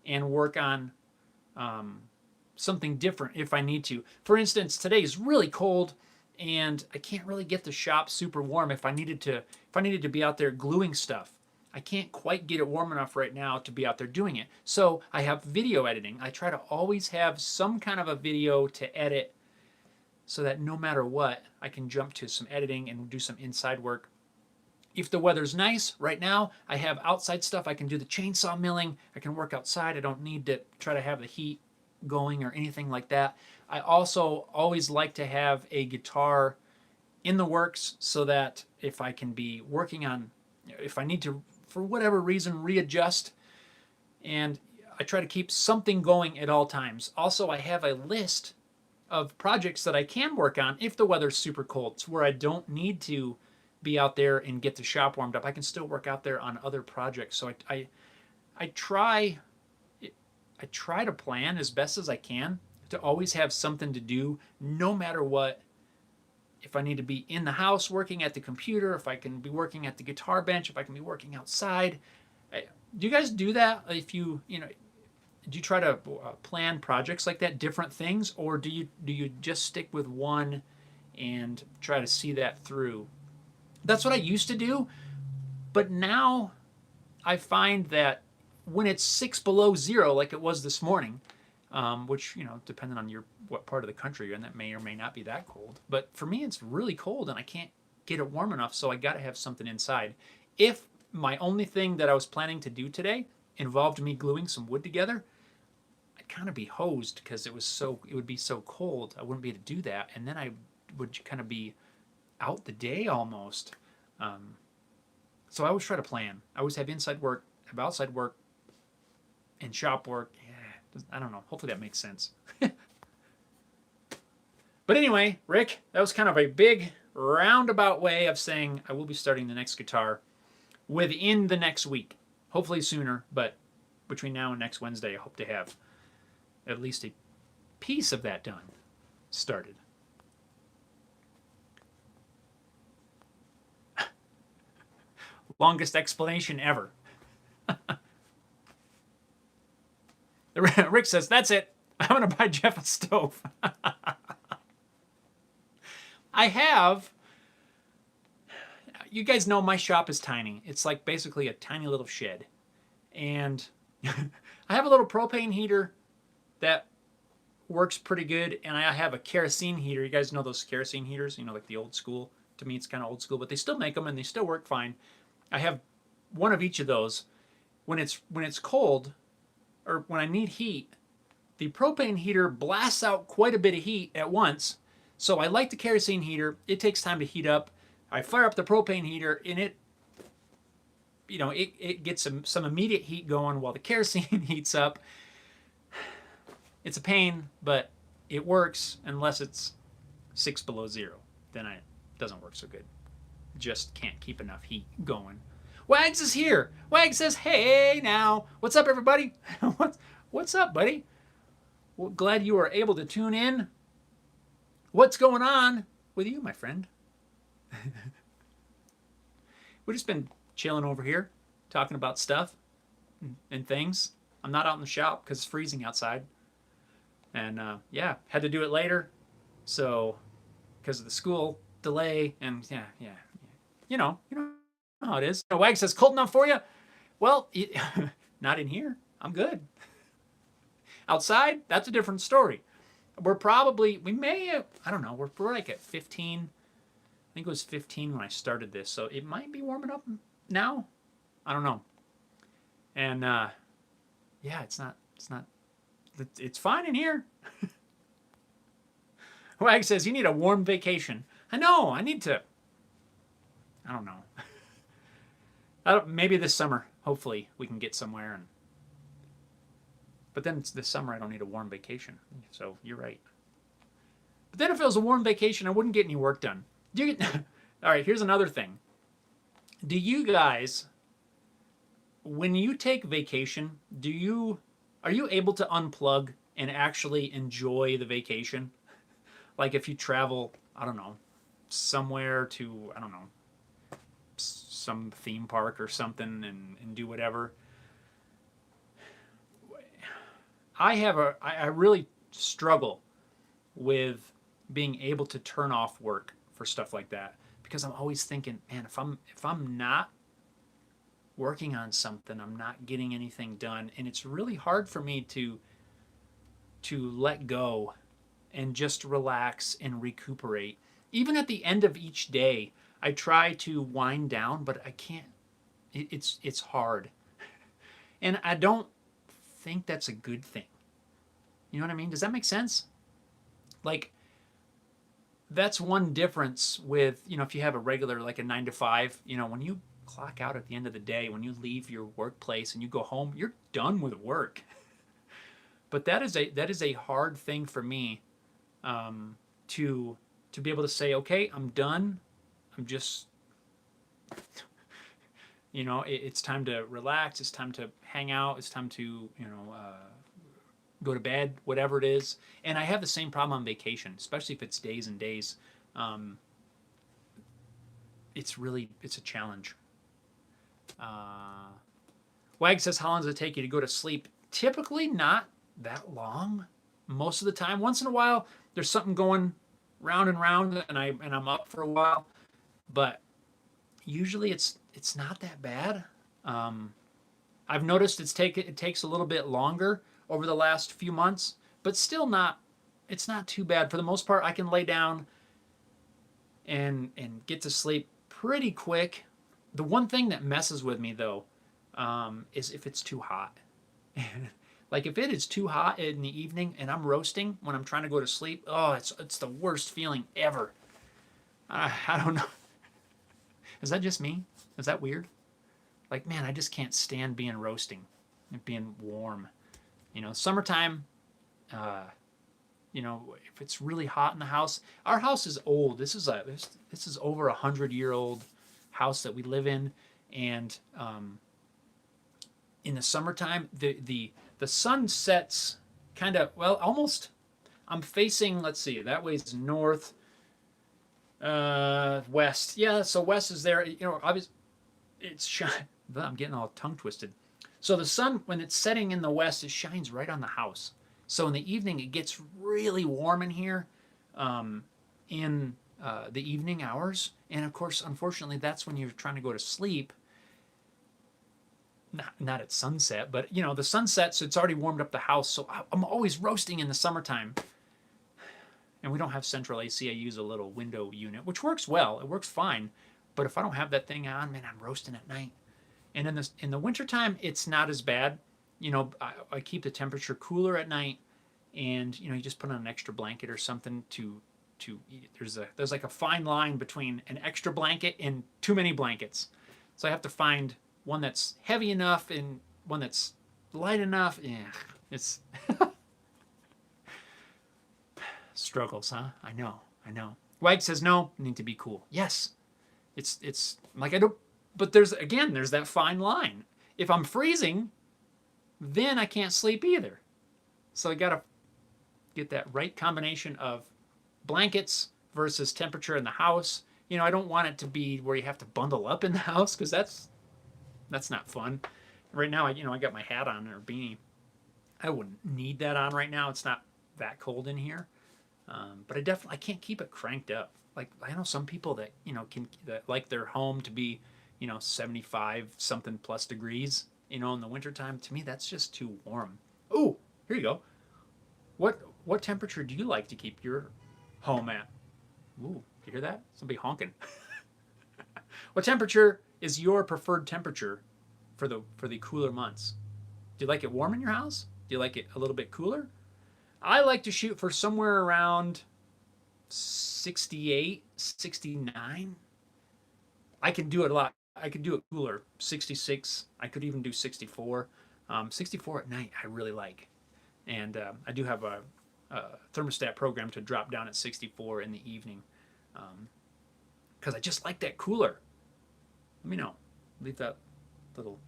and work on something different if I need to. For instance, today is really cold, and I can't really get the shop super warm. If I needed to be out there gluing stuff, I can't quite get it warm enough right now to be out there doing it. So I have video editing. I try to always have some kind of a video to edit, so that no matter what, I can jump to some editing and do some inside work. If the weather's nice, right now, I have outside stuff. I can do the chainsaw milling. I can work outside. I don't need to try to have the heat going or anything like that. I also always like to have a guitar in the works, so that if I can be working on, if I need to, for whatever reason, readjust, and I try to keep something going at all times. Also, I have a list of projects that I can work on if the weather's super cold. It's where I don't need to be out there and get the shop warmed up. I can still work out there on other projects. So I try to plan as best as I can to always have something to do, no matter what. If I need to be in the house working at the computer, if I can be working at the guitar bench, if I can be working outside. Do you guys do that? If do you try to plan projects like that, different things, or do you just stick with one and try to see that through? That's what I used to do, But now I find that when it's 6 below 0, like it was this morning, which, depending on what part of the country you're in, that may or may not be that cold. But for me, it's really cold and I can't get it warm enough, so I got to have something inside. If my only thing that I was planning to do today involved me gluing some wood together, I'd kind of be hosed because it would be so cold. I wouldn't be able to do that, and then I would kind of be out the day almost. So I always try to plan. I always have inside work, have outside work, and shop work. Yeah, I don't know. Hopefully that makes sense. But anyway, Rick, that was kind of a big roundabout way of saying I will be starting the next guitar within the next week. Hopefully sooner, but between now and next Wednesday, I hope to have at least a piece of that done, started. Longest explanation ever. Rick says, that's it. I'm going to buy Jeff a stove. You guys know my shop is tiny. It's like basically a tiny little shed. And I have a little propane heater that works pretty good. And I have a kerosene heater. You guys know those kerosene heaters, like the old school. To me, it's kind of old school, but they still make them and they still work fine. I have one of each of those. When it's cold, or when I need heat, the propane heater blasts out quite a bit of heat at once. So I like the kerosene heater. It takes time to heat up. I fire up the propane heater, and it gets some immediate heat going while the kerosene heats up. It's a pain, but it works unless it's 6 below 0. Then it doesn't work so good. Just can't keep enough heat going. Wags is here. Wags says, hey now. What's up, everybody? What's up, buddy? Well, glad you are able to tune in. What's going on with you, my friend? We've just been chilling over here, talking about stuff and things. I'm not out in the shop because it's freezing outside. And had to do it later. So, because of the school delay and yeah. You know how it is. Wag says, cold enough for you? Well, not in here. I'm good. Outside, that's a different story. I don't know, we're like at 15. I think it was 15 when I started this, so it might be warming up now. I don't know. And it's fine in here. Wag says, you need a warm vacation. I know, I don't know. Maybe this summer, hopefully, we can get somewhere. But then this summer, I don't need a warm vacation. So you're right. But then if it was a warm vacation, I wouldn't get any work done. All right, here's another thing. Do you guys, when you take vacation, are you able to unplug and actually enjoy the vacation? Like if you travel, I don't know, somewhere to, I don't know, some theme park or something and do whatever. I really struggle with being able to turn off work for stuff like that because I'm always thinking, man, if I'm not working on something, I'm not getting anything done, and it's really hard for me to let go and just relax and recuperate. Even at the end of each day, I try to wind down, but I can't. It's hard. And I don't think that's a good thing. You know what I mean? Does that make sense? Like, that's one difference with, if you have a regular, like a 9 to 5, when you clock out at the end of the day, when you leave your workplace and you go home, you're done with work. But that is a hard thing for me to be able to say, okay, I'm done. I'm just, it's time to relax. It's time to hang out. It's time to, go to bed, whatever it is. And I have the same problem on vacation, especially if it's days and days. It's a challenge. Wag says, how long does it take you to go to sleep? Typically not that long. Most of the time. Once in a while, there's something going round and round, and I'm up for a while. But usually it's not that bad. Um, I've noticed it takes a little bit longer over the last few months, but still not. It's not too bad for the most part. I can lay down and get to sleep pretty quick. The one thing that messes with me though is if it's too hot. Like if it is too hot in the evening and I'm roasting when I'm trying to go to sleep, oh, it's the worst feeling ever. I don't know. Is that just me? Is that weird? Like, man, I just can't stand being roasting and being warm. Summertime, uh, if it's really hot in the house, our house is old. This is over 100-year-old house that we live in, and in the summertime, the sun sets kind of well, almost. I'm facing. Let's see, that way's north, west. Yeah, so west is there. Obviously, it's shine. I'm getting all tongue twisted. So the sun, when it's setting in the west, it shines right on the house. So in the evening, it gets really warm in here, in the evening hours. And of course, unfortunately, that's when you're trying to go to sleep. Not at sunset, but the sunset, so it's already warmed up the house. So I'm always roasting in the summertime. And we don't have central AC. I use a little window unit, which works well. It works fine. But if I don't have that thing on, man, I'm roasting at night. And in the wintertime, it's not as bad. I keep the temperature cooler at night, and you just put on an extra blanket or something to there's like a fine line between an extra blanket and too many blankets. So I have to find one that's heavy enough and one that's light enough. Yeah, it's struggles, huh? I know. Wag says no, need to be cool. Yes, it's like I don't. But there's that fine line. If I'm freezing, then I can't sleep either. So I gotta get that right combination of blankets versus temperature in the house. I don't want it to be where you have to bundle up in the house, because that's not fun. Right now, I got my hat on or beanie. I wouldn't need that on right now. It's not that cold in here. But I can't keep it cranked up. Like I know some people that that like their home to be 75 something plus degrees, in the wintertime. To me, that's just too warm. Ooh, here you go. What temperature do you like to keep your home at? Ooh, you hear that? Somebody honking. What temperature is your preferred temperature for the cooler months? Do you like it warm in your house? Do you like it a little bit cooler? I like to shoot for somewhere around 68, 69. I can do it a lot. I could do it cooler, 66. I could even do 64. 64 at night, I really like. And I do have a thermostat program to drop down at 64 in the evening, because I just like that cooler. Let me know. Leave that little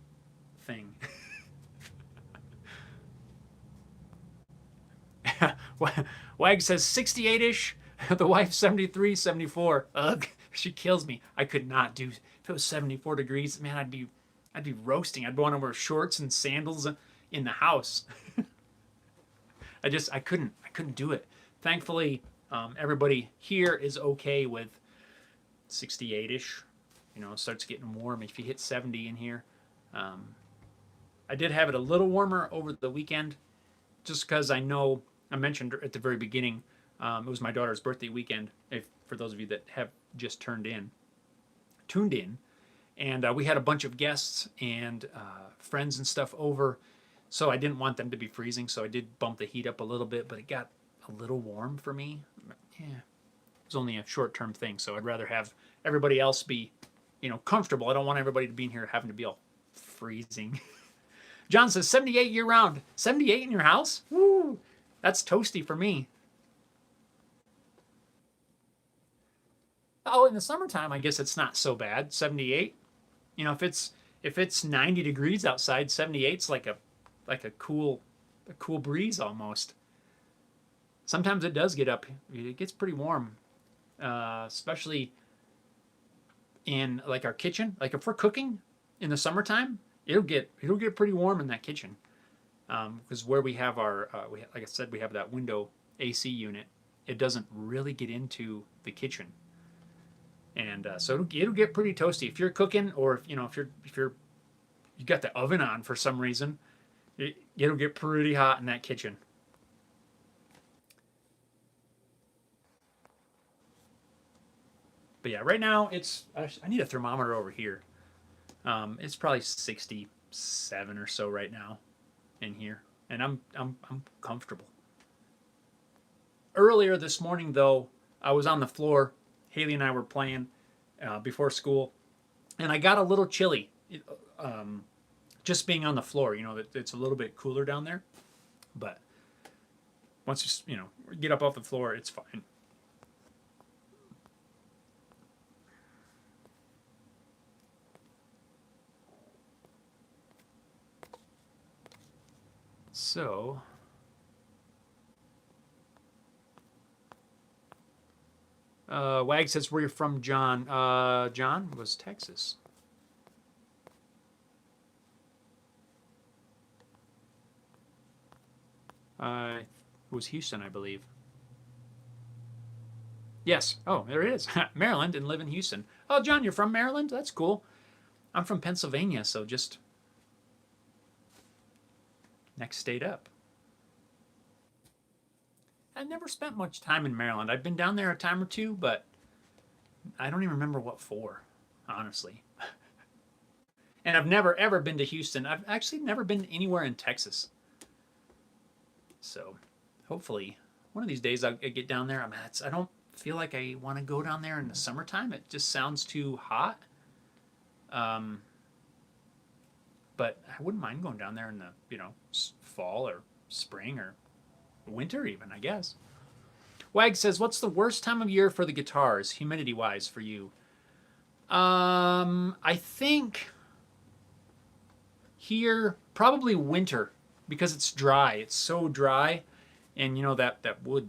thing. Wag says 68-ish. The wife 73, 74. Ugh, she kills me. I could not do. If it was 74 degrees, man, I'd be roasting. I'd want to wear shorts and sandals in the house. I couldn't do it. Thankfully, everybody here is okay with 68-ish. It starts getting warm if you hit 70 in here. I did have it a little warmer over the weekend, just because I know I mentioned at the very beginning, it was my daughter's birthday weekend. For those of you that have just tuned in, and we had a bunch of guests and friends and stuff over, so I didn't want them to be freezing. So I did bump the heat up a little bit, but it got a little warm for me. Yeah, it was only a short-term thing, so I'd rather have everybody else be, comfortable. I don't want everybody to be in here having to be all freezing. John says 78 year round. 78 in your house? Woo! That's toasty for me. Oh, in the summertime, I guess it's not so bad. 78. If it's 90 degrees outside, 78's like a cool breeze almost. Sometimes it does get up. It gets pretty warm, especially in like our kitchen. Like if we're cooking in the summertime, it'll get pretty warm in that kitchen, because where we have our like I said, we have that window AC unit. It doesn't really get into the kitchen. And so it'll get pretty toasty if you're cooking, or if you got the oven on for some reason. It'll get pretty hot in that kitchen. But yeah, right now I need a thermometer over here. It's probably 67 or so right now in here, and I'm comfortable. Earlier this morning though, I was on the floor. Haley and I were playing before school, and I got a little chilly. Just being on the floor, it's a little bit cooler down there, but once you get up off the floor, it's fine. So, Wag says, where you're from, John. John was Texas. It was Houston, I believe. Yes. Oh, there it is. Maryland, and live in Houston. Oh, John, you're from Maryland? That's cool. I'm from Pennsylvania, so just next state up. I've never spent much time in Maryland. I've been down there a time or two, but I don't even remember what for, honestly. And I've never ever been to Houston. I've actually never been anywhere in Texas. So hopefully one of these days I'll get down there. I don't feel like I want to go down there in the summertime. It just sounds too hot. But I wouldn't mind going down there in the fall or spring or winter even, I guess. Wag says, what's the worst time of year for the guitars, humidity wise, for you? I think here probably winter, because it's dry. It's so dry, and that wood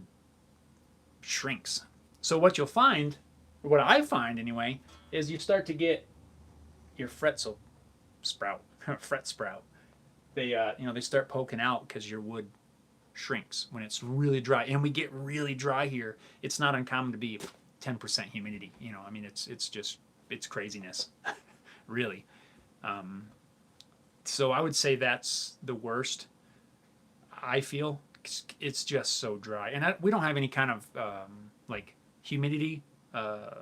shrinks. So what you'll find, or what I find anyway, is you start to get your fret sprout. They start poking out because your wood shrinks when it's really dry, and we get really dry here. It's not uncommon to be 10% humidity. It's craziness, really. So I would say that's the worst. I feel it's just so dry, and we don't have any kind of like humidity,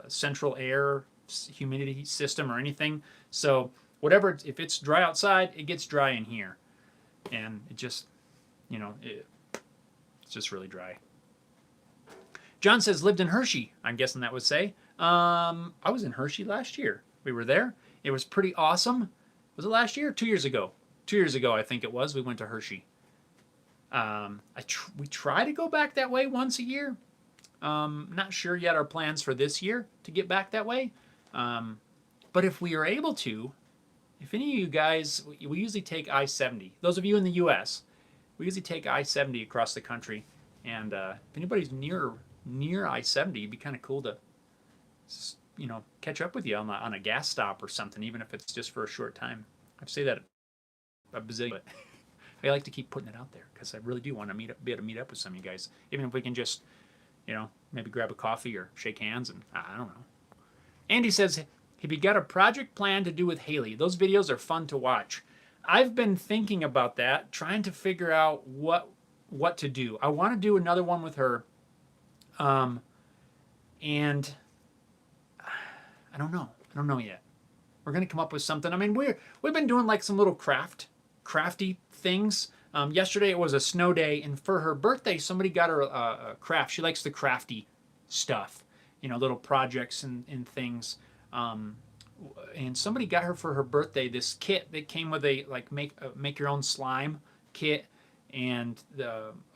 central air humidity system or anything. So whatever, if it's dry outside, it gets dry in here, and it just, it's just really dry. John says lived in Hershey. I'm guessing that would say. I was in Hershey last year. We were there. It was pretty awesome. Was it last year? 2 years ago. 2 years ago, I think it was. We went to Hershey. We try to go back that way once a year. Not sure yet our plans for this year to get back that way. But if we are able to, if any of you guys, we usually take I-70. Those of you in the U.S., we usually take I-70 across the country. And if anybody's near I-70, it'd be kind of cool to, catch up with you on a gas stop or something, even if it's just for a short time. I say that a bazillion, but I like to keep putting it out there because I really do want to be able to meet up with some of you guys, even if we can just, maybe grab a coffee or shake hands, and I don't know. Andy says, have you got a project plan to do with Haley? Those videos are fun to watch. I've been thinking about that, trying to figure out what to do. I want to do another one with her, and I don't know. I don't know yet. We're gonna come up with something. I mean, we've been doing like some little crafty things. Yesterday it was a snow day, and for her birthday, somebody got her a craft. She likes the crafty stuff, little projects and things. And somebody got her for her birthday this kit that came with a make your own slime kit, and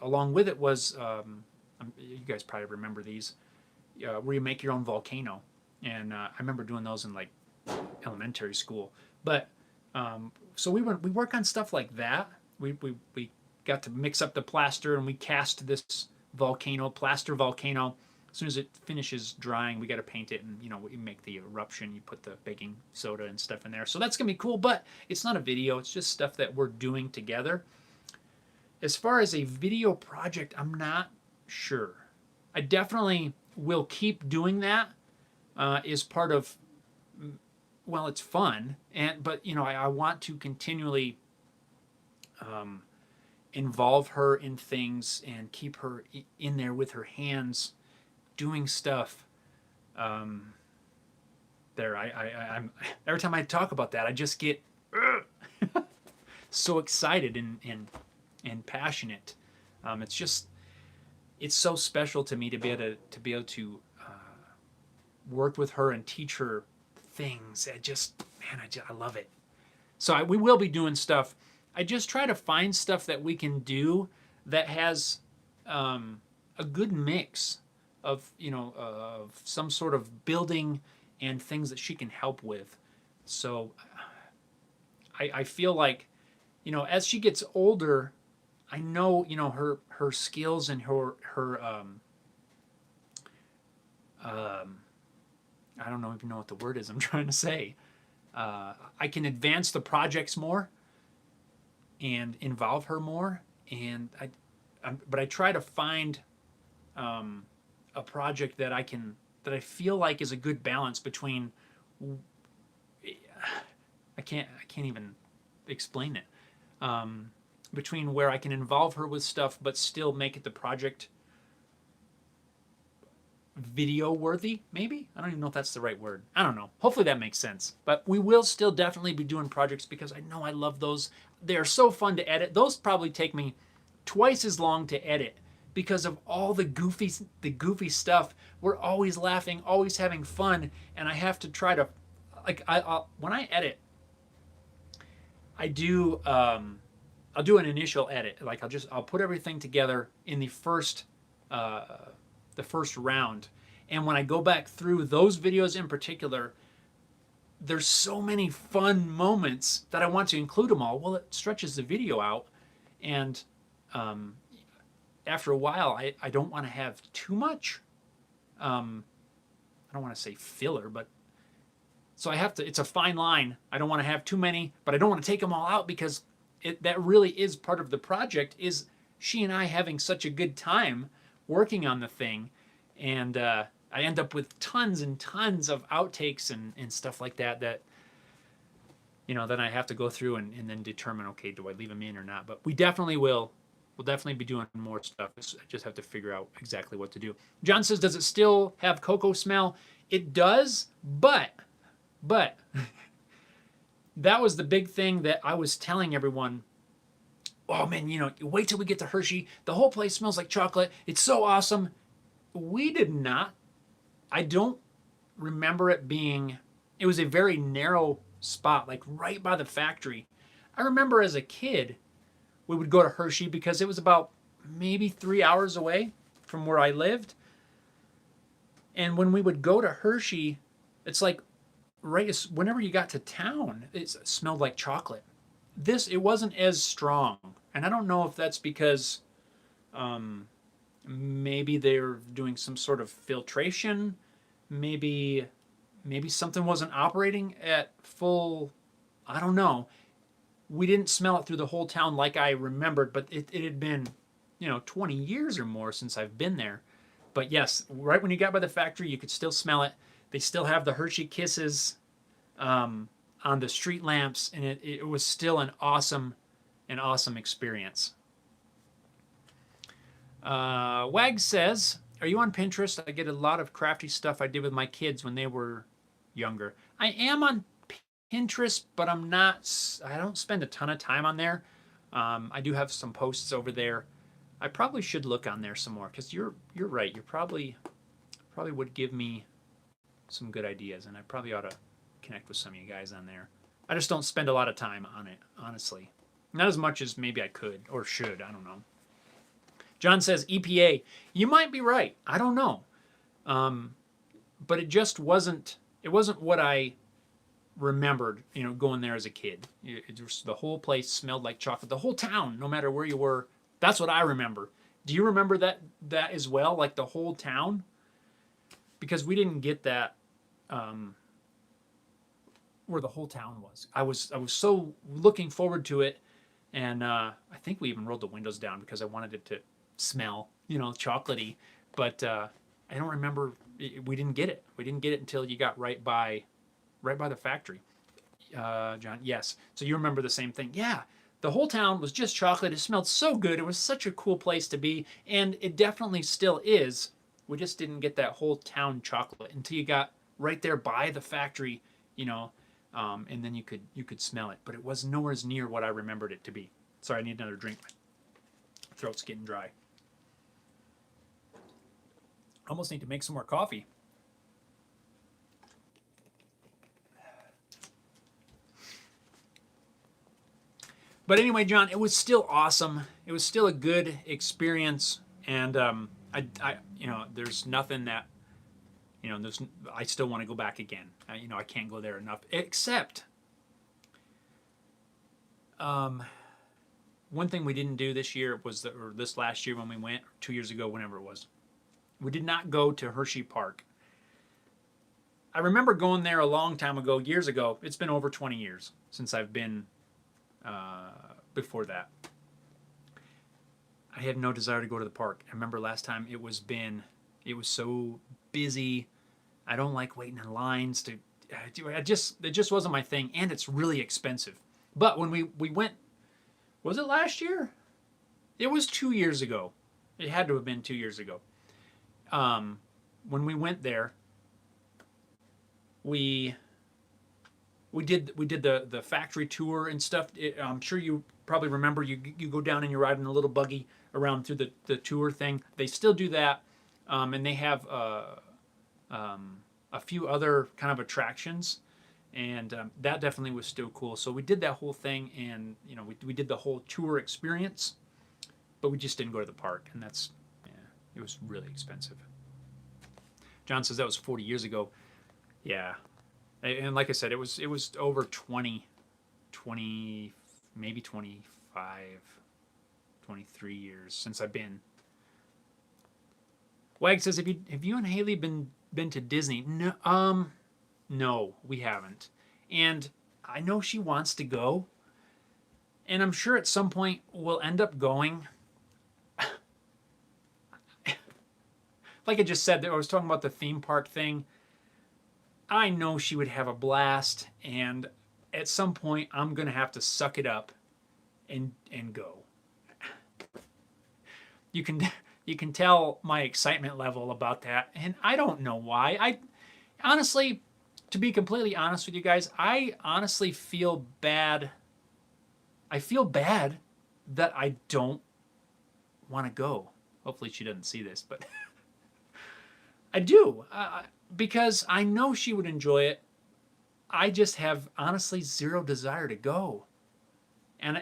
along with it was you guys probably remember these, where you make your own volcano. And I remember doing those in like elementary school. But so we work on stuff like that. We got to mix up the plaster, and we cast this plaster volcano. As soon as it finishes drying, we got to paint it, and we make the eruption. You put the baking soda and stuff in there. So that's gonna be cool. But it's not a video. It's just stuff that we're doing together. As far as a video project, I'm not sure. I definitely will keep doing that. is part of, well, it's fun, but I want to continually involve her in things and keep her in there with her hands doing stuff. I'm every time I talk about that, I just get so excited and passionate. It's so special to me to be able to work with her and teach her things. I love it. So we will be doing stuff. I just try to find stuff that we can do that has a good mix of of some sort of building and things that she can help with. So I feel like as she gets older, I know her skills and her I don't even know what the word is I'm trying to say. I can advance the projects more and involve her more, and but I try to find a project that I feel like is a good balance between. I can't even explain it. Between where I can involve her with stuff but still make it the project video worthy, maybe? I don't even know if that's the right word. I don't know. Hopefully that makes sense. But we will still definitely be doing projects because I know I love those. They're so fun to edit. Those probably take me twice as long to edit because of all the goofy stuff. We're always laughing, always having fun, and I have to try to when I edit, I do I'll do an initial edit. Like I'll put everything together in the first round. And when I go back through those videos in particular, there's so many fun moments that I want to include them all. Well, it stretches the video out, and after a while, I don't want to have too much. I don't want to say filler, but so I have to. It's a fine line. I don't want to have too many, but I don't want to take them all out because that really is part of the project. Is she and I having such a good time working on the thing, and I end up with tons and tons of outtakes and stuff like that then I have to go through and then determine, okay, do I leave them in or not? But we definitely will. We'll definitely be doing more stuff. I just have to figure out exactly what to do. John says, does it still have cocoa smell? It does, but that was the big thing that I was telling everyone. Oh man, wait till we get to Hershey. The whole place smells like chocolate. It's so awesome. We did not. I don't remember it being. It was a very narrow spot, like right by the factory. I remember as a kid, we would go to Hershey because it was about maybe 3 hours away from where I lived. And when we would go to Hershey, it's like whenever you got to town, it smelled like chocolate. It wasn't as strong, and I don't know if that's because maybe they're doing some sort of filtration. Maybe something wasn't operating at full. I don't know. We didn't smell it through the whole town like I remembered, but it had been 20 years or more since I've been there. But yes, right when you got by the factory, you could still smell it. They still have the Hershey Kisses on the street lamps, and it was still an awesome experience. Wag says, are you on Pinterest? I get a lot of crafty stuff I did with my kids when they were younger. I am on Pinterest, but I don't spend a ton of time on there. I do have some posts over there. I probably should look on there some more because you're right. You probably would give me some good ideas, and I probably ought to connect with some of you guys on there. I just don't spend a lot of time on it, honestly. Not as much as maybe I could or should. I don't know. John says EPA. You might be right. I don't know. But it just wasn't. It wasn't what I remembered. Going there as a kid. The whole place smelled like chocolate. The whole town, no matter where you were. That's what I remember. Do you remember that as well? Like the whole town? Because we didn't get that. Where the whole town was. I was so looking forward to it, and I think we even rolled the windows down because I wanted it to smell, chocolatey. But I don't remember. We didn't get it. We didn't get it until you got right by the factory. John, yes. So you remember the same thing? Yeah. The whole town was just chocolate. It smelled so good. It was such a cool place to be, and it definitely still is. We just didn't get that whole town chocolate until you got right there by the factory, you know, and then you could smell it. But it was nowhere near what I remembered it to be. Sorry, I need another drink. My throat's getting dry. Almost need to make some more coffee. But anyway, John, it was still awesome. It was still a good experience, and there's nothing that, I still want to go back again. I can't go there enough. Except, one thing we didn't do this year or this last year when we went, or 2 years ago, whenever it was, we did not go to Hershey Park. I remember going there a long time ago, years ago. It's been over 20 years since I've been before that. I have no desire to go to the park. I remember last time it was so busy. I don't like waiting in lines it just wasn't my thing, and it's really expensive. But when we went, was it last year? It was 2 years ago. It had to have been 2 years ago. When we went there, we did the factory tour and stuff. I'm sure you probably remember. You go down and you ride in a little buggy around through the tour thing. They still do that, and they have a few other kind of attractions, and that definitely was still cool. So we did that whole thing, and we did the whole tour experience, but we just didn't go to the park, and it was really expensive. John says that was 40 years ago. Yeah. And like I said, it was over 20, maybe 25, 23 years since I've been. Wag says, have you and Haley been to Disney? No, no, we haven't. And I know she wants to go, and I'm sure at some point we'll end up going. Like I just said, I was talking about the theme park thing. I know she would have a blast, and at some point I'm gonna have to suck it up and go. You can tell my excitement level about that, and I don't know why. I honestly, to be completely honest with you guys, I honestly feel bad. I feel bad that I don't want to go. Hopefully she doesn't see this, but I do. Because I know she would enjoy it. I just have honestly zero desire to go, and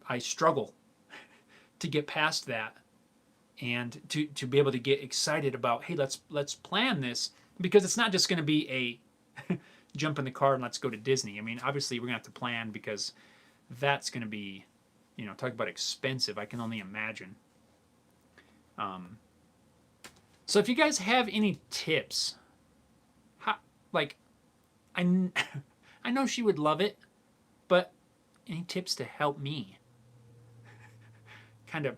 I struggle to get past that, and to be able to get excited about, hey, let's plan this, because it's not just going to be a jump in the car and let's go to Disney. I mean, obviously we're gonna have to plan, because that's going to be, talk about expensive. I can only imagine. So if you guys have any tips. Like, I know she would love it, but any tips to help me kind of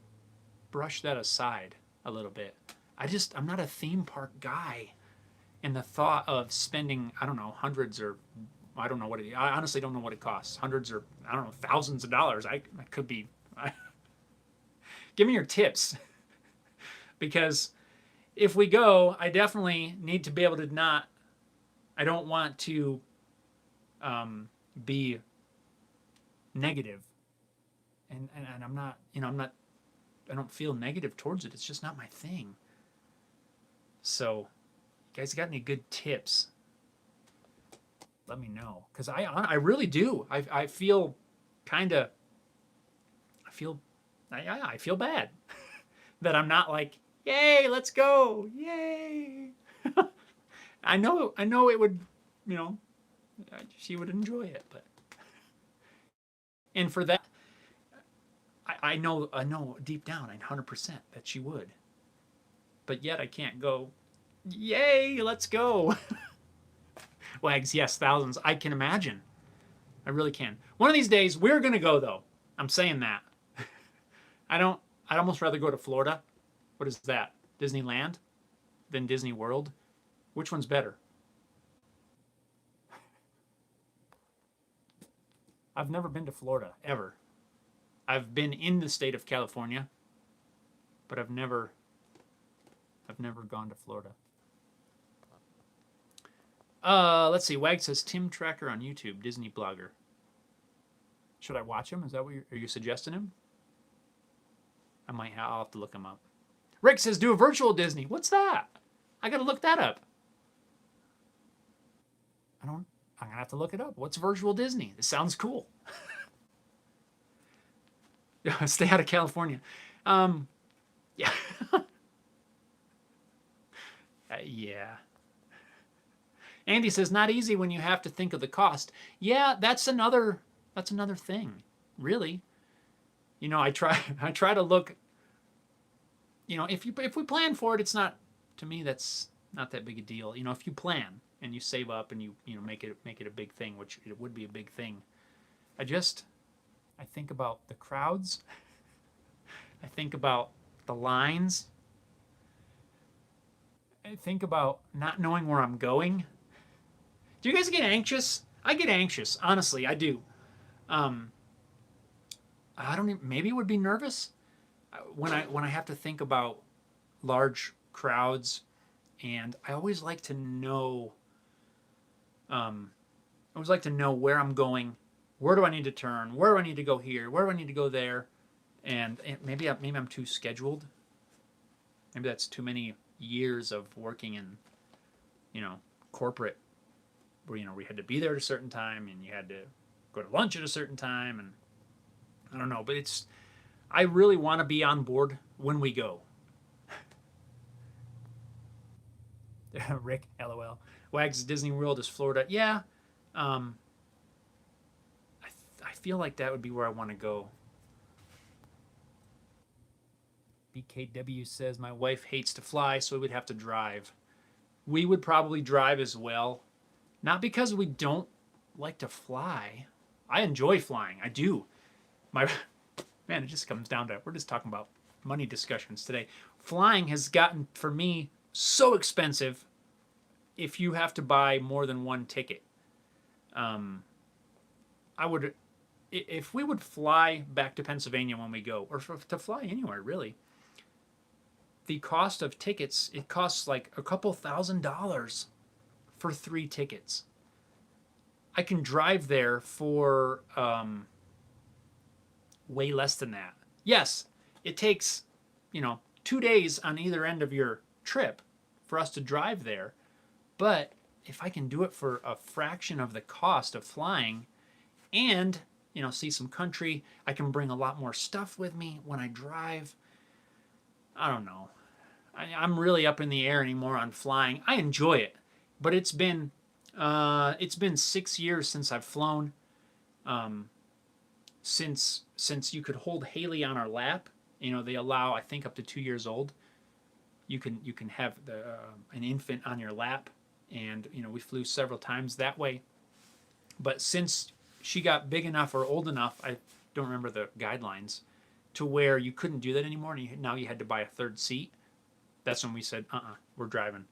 brush that aside a little bit? I'm not a theme park guy, and the thought of spending, I don't know, hundreds, or I don't know what I honestly don't know what it costs, hundreds, or I don't know, thousands of dollars. I could be. Give me your tips, because if we go, I definitely need to be able to not. I don't want to be negative, and I'm not, I don't feel negative towards it. It's just not my thing. So, you guys got any good tips? Let me know, because I really do. I feel I feel bad that I'm not like, yay, let's go, yay. I know it would, she would enjoy it, but, and for that, I know deep down, 100% that she would, but yet I can't go, yay, let's go. Wags, yes, thousands. I can imagine. I really can. One of these days, we're gonna go though. I'm saying that. I'd almost rather go to Florida. What is that? Disneyland? than Disney World? Which one's better? I've never been to Florida, ever. I've been in the state of California, but I've never gone to Florida. Let's see. Wag says Tim Tracker on YouTube, Disney blogger. Should I watch him? Is that what are you suggesting him? I'll have to look him up. Rick says do a virtual Disney. What's that? I gotta look that up. I'm gonna have to look it up. What's virtual Disney? This sounds cool. Stay out of California. Yeah. Yeah. Andy says not easy when you have to think of the cost. Yeah, that's another thing, really. You know, I try to look. You know, if we plan for it, it's not, to me, that's not that big a deal. You know, if you plan and you save up and you make it a big thing, which it would be a big thing. I think about the crowds. I think about the lines. I think about not knowing where I'm going. Do you guys get anxious? I get anxious, honestly, I do. I don't even, maybe it would be nervous when I have to think about large crowds, and I always like to know where I'm going. Where do I need to turn? Where do I need to go here? Where do I need to go there? And maybe I'm too scheduled. Maybe that's too many years of working in, corporate, where we had to be there at a certain time and you had to go to lunch at a certain time, and I don't know, but I really want to be on board when we go. Rick, LOL. Wags Disney World is Florida. Yeah. I feel like that would be where I want to go. BKW says my wife hates to fly, so we would have to drive. We would probably drive as well. Not because we don't like to fly. I enjoy flying. I do. Man, it just comes down to, we're just talking about money discussions today. Flying has gotten, for me, so expensive if you have to buy more than one ticket. If we would fly back to Pennsylvania when we go, or to fly anywhere, really, the cost of tickets, it costs like a couple $1,000s for 3 tickets. I can drive there for way less than that. Yes, it takes 2 days on either end of your trip for us to drive there, but if I can do it for a fraction of the cost of flying and see some country, I can bring a lot more stuff with me when I drive. I don't know. I'm really up in the air anymore on flying. I enjoy it, but it's been 6 years since I've flown. Since you could hold Haley on our lap, they allow, I think, up to 2 years old. You can have an infant on your lap, and we flew several times that way. But since she got big enough or old enough, I don't remember the guidelines, to where you couldn't do that anymore, and now you had to buy a third seat. That's when we said, we're driving.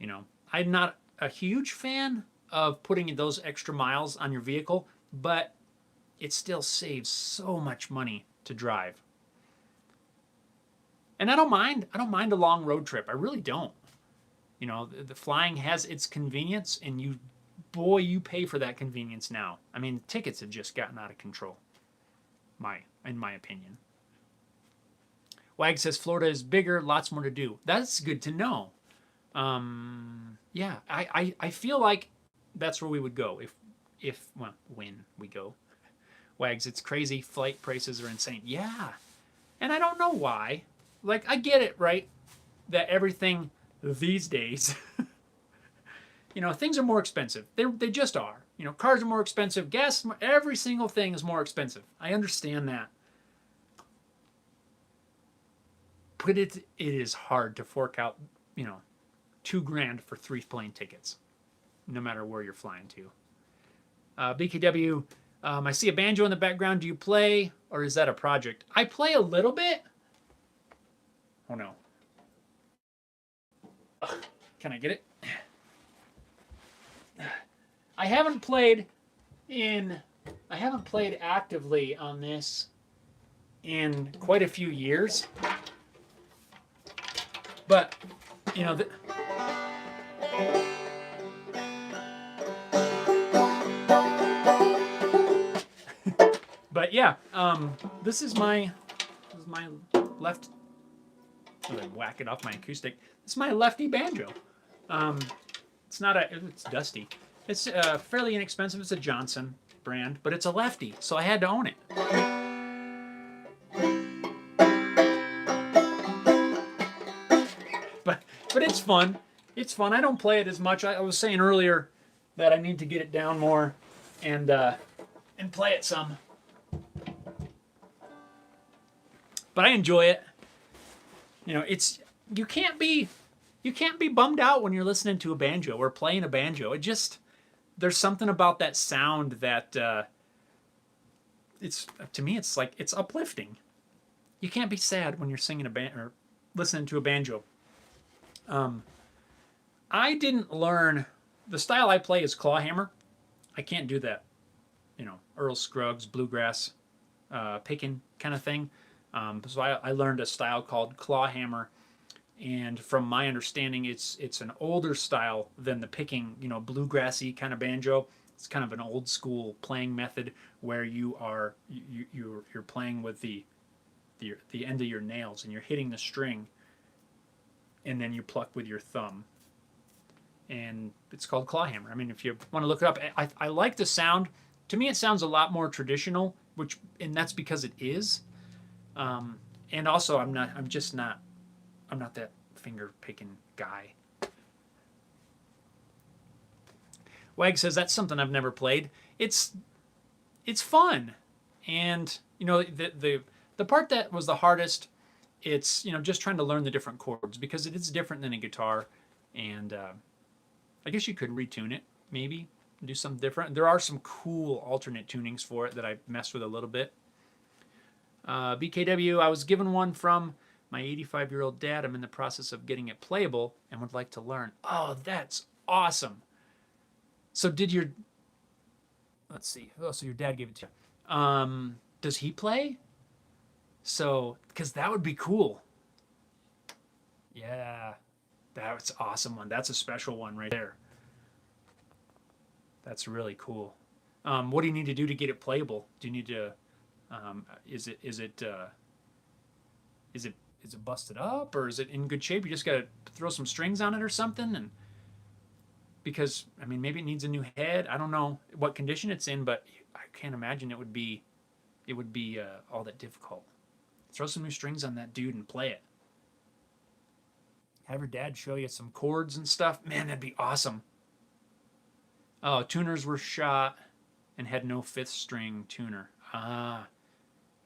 I'm not a huge fan of putting those extra miles on your vehicle, but it still saves so much money to drive. And I don't mind a long road trip. I really don't. The flying has its convenience, and you pay for that convenience now. I mean, tickets have just gotten out of control, in my opinion. Wag says Florida is bigger, lots more to do. That's good to know. Yeah, I feel like that's where we would go when we go. Wags, it's crazy. Flight prices are insane. Yeah, and I don't know why. Like, I get it, right? That everything these days, things are more expensive. They just are. Cars are more expensive. Gas, every single thing is more expensive. I understand that. But it is hard to fork out, $2,000 for 3 plane tickets, no matter where you're flying to. BKW, I see a banjo in the background. Do you play, or is that a project? I play a little bit. Oh no. Can I get it? I haven't played actively on this in quite a few years. But, you know, but yeah, this is my left. I'm gonna whack it off my acoustic. This is my lefty banjo. It's not a. It's dusty. It's fairly inexpensive. It's a Johnson brand, but it's a lefty, so I had to own it. But it's fun. It's fun. I don't play it as much. I was saying earlier that I need to get it down more and play it some. But I enjoy it. You know, it's you can't be bummed out when you're listening to a banjo or playing a banjo. It just there's something about that sound that it's to me it's like it's uplifting. You can't be sad when you're singing a band or listening to a banjo. I didn't learn the style I play is clawhammer. I can't do that. You know, Earl Scruggs, bluegrass, picking kind of thing. So I learned a style called clawhammer, and from my understanding, it's an older style than the picking, you know, bluegrassy kind of banjo. It's kind of an old school playing method where you're playing with the end of your nails and you're hitting the string, and then you pluck with your thumb. And it's called clawhammer. I mean, if you want to look it up, I like the sound. To me, it sounds a lot more traditional, and that's because it is. And also, I'm not that finger picking guy. Wag says that's something I've never played. It's fun, and you know the part that was the hardest. It's, you know, just trying to learn the different chords because it is different than a guitar, and I guess you could retune it maybe do something different. There are some cool alternate tunings for it that I messed with a little bit. BKW, I was given one from my 85-year-old dad. I'm in the process of getting it playable and would like to learn. Oh, that's awesome. So let's see. Oh, so your dad gave it to you. Does he play? So, because that would be cool. Yeah, that's an awesome one. That's a special one right there. That's really cool. What do you need to do to get it playable? Do you need to is it busted up, or is it in good shape? You just gotta throw some strings on it or something, and because I mean maybe it needs a new head. I don't know what condition it's in, but I can't imagine it would be all that difficult. Throw some new strings on that dude and play it. Have your dad show you some chords and stuff. Man, that'd be awesome. Oh, tuners were shot and had no fifth string tuner.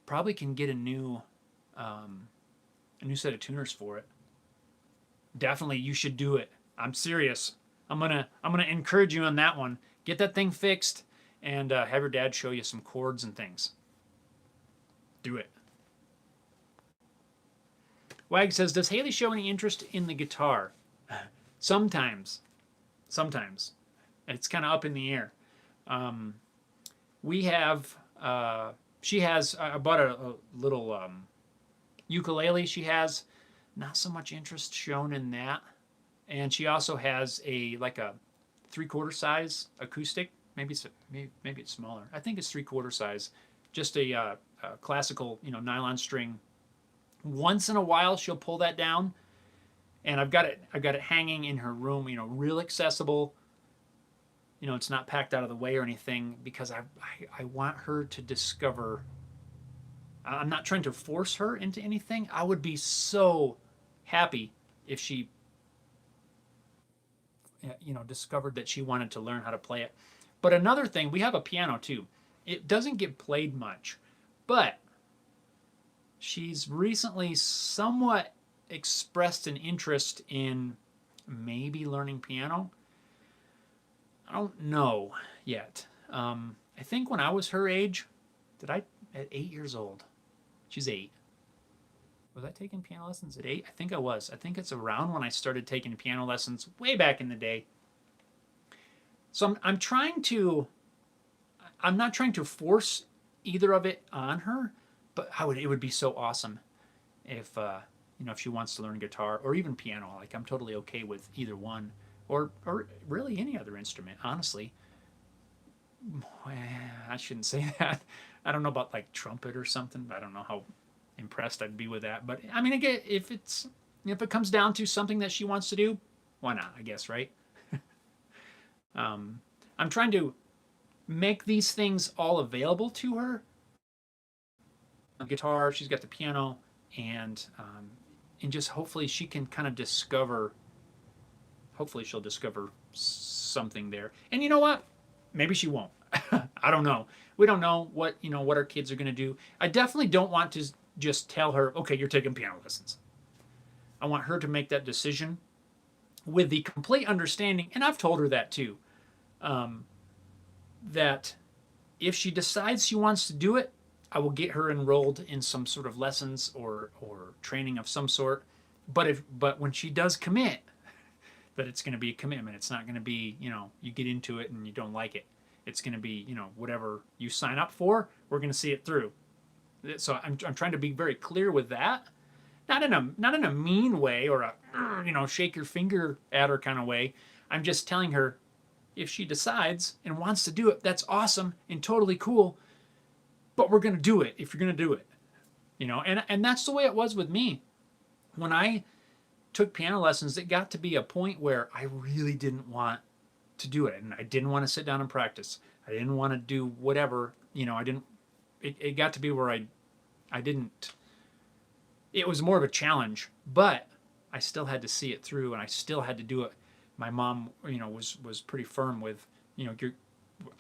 Probably can get a new set of tuners for it. Definitely, you should do it. I'm serious. I'm gonna encourage you on that one. Get that thing fixed and have your dad show you some chords and things. Do it. Wag says, does Haley show any interest in the guitar? Sometimes. It's kind of up in the air. She has, I bought a little ukulele she has. Not so much interest shown in that. And she also has a 3/4 size acoustic. Maybe it's smaller. I think it's 3/4 size. Just a classical, nylon string. Once in a while, she'll pull that down, and I've got it hanging in her room. Real accessible. It's not packed out of the way or anything because I want her to discover. I'm not trying to force her into anything. I would be so happy if she, discovered that she wanted to learn how to play it. But another thing, we have a piano too. It doesn't get played much, but she's recently somewhat expressed an interest in maybe learning piano. I don't know yet. I think when I was her age, at 8 years old, she's 8. Was I taking piano lessons at 8? I think I was. I think it's around when I started taking piano lessons way back in the day. So I'm trying to, I'm not trying to force either of it on her, but it would be so awesome if, if she wants to learn guitar or even piano. Like, I'm totally okay with either one, or really any other instrument, honestly. I shouldn't say that. I don't know about like trumpet or something. I don't know how impressed I'd be with that. But I mean, again, if it comes down to something that she wants to do, why not? I guess, right? I'm trying to make these things all available to her. Guitar, she's got the piano, and just hopefully she can kind of discover. Hopefully she'll discover something there. And you know what? Maybe she won't. I don't know. We don't know what our kids are going to do. I definitely don't want to just tell her, okay, you're taking piano lessons. I want her to make that decision with the complete understanding, and I've told her that too, that if she decides she wants to do it, I will get her enrolled in some sort of lessons or training of some sort. But when she does commit, that it's going to be a commitment. It's not going to be, you get into it and you don't like it. It's going to be, whatever you sign up for, we're going to see it through. So I'm trying to be very clear with that. Not in a mean way or a, shake your finger at her kind of way. I'm just telling her, if she decides and wants to do it, that's awesome and totally cool. But we're going to do it if you're going to do it. And that's the way it was with me. When I took piano lessons, it got to be a point where I really didn't want to do it, and I didn't want to sit down and practice. I didn't want to do whatever. I didn't. It got to be where I didn't. It was more of a challenge, but I still had to see it through, and I still had to do it. My mom, was pretty firm with,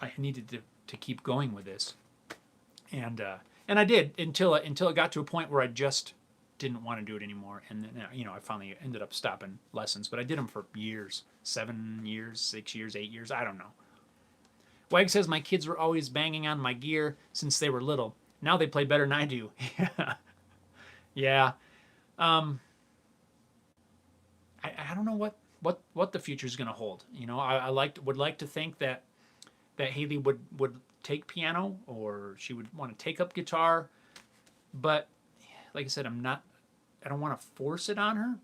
I needed to keep going with this, and I did until it got to a point where I just didn't want to do it anymore. And then, I finally ended up stopping lessons, but I did them for years, 7 years, 6 years, 8 years. I don't know. Wag says, my kids were always banging on my gear since they were little. Now they play better than I do. Yeah. I don't know what the future is going to hold. I would like to think that Haley would take piano, or she would want to take up guitar, but like I said, I don't want to force it on her,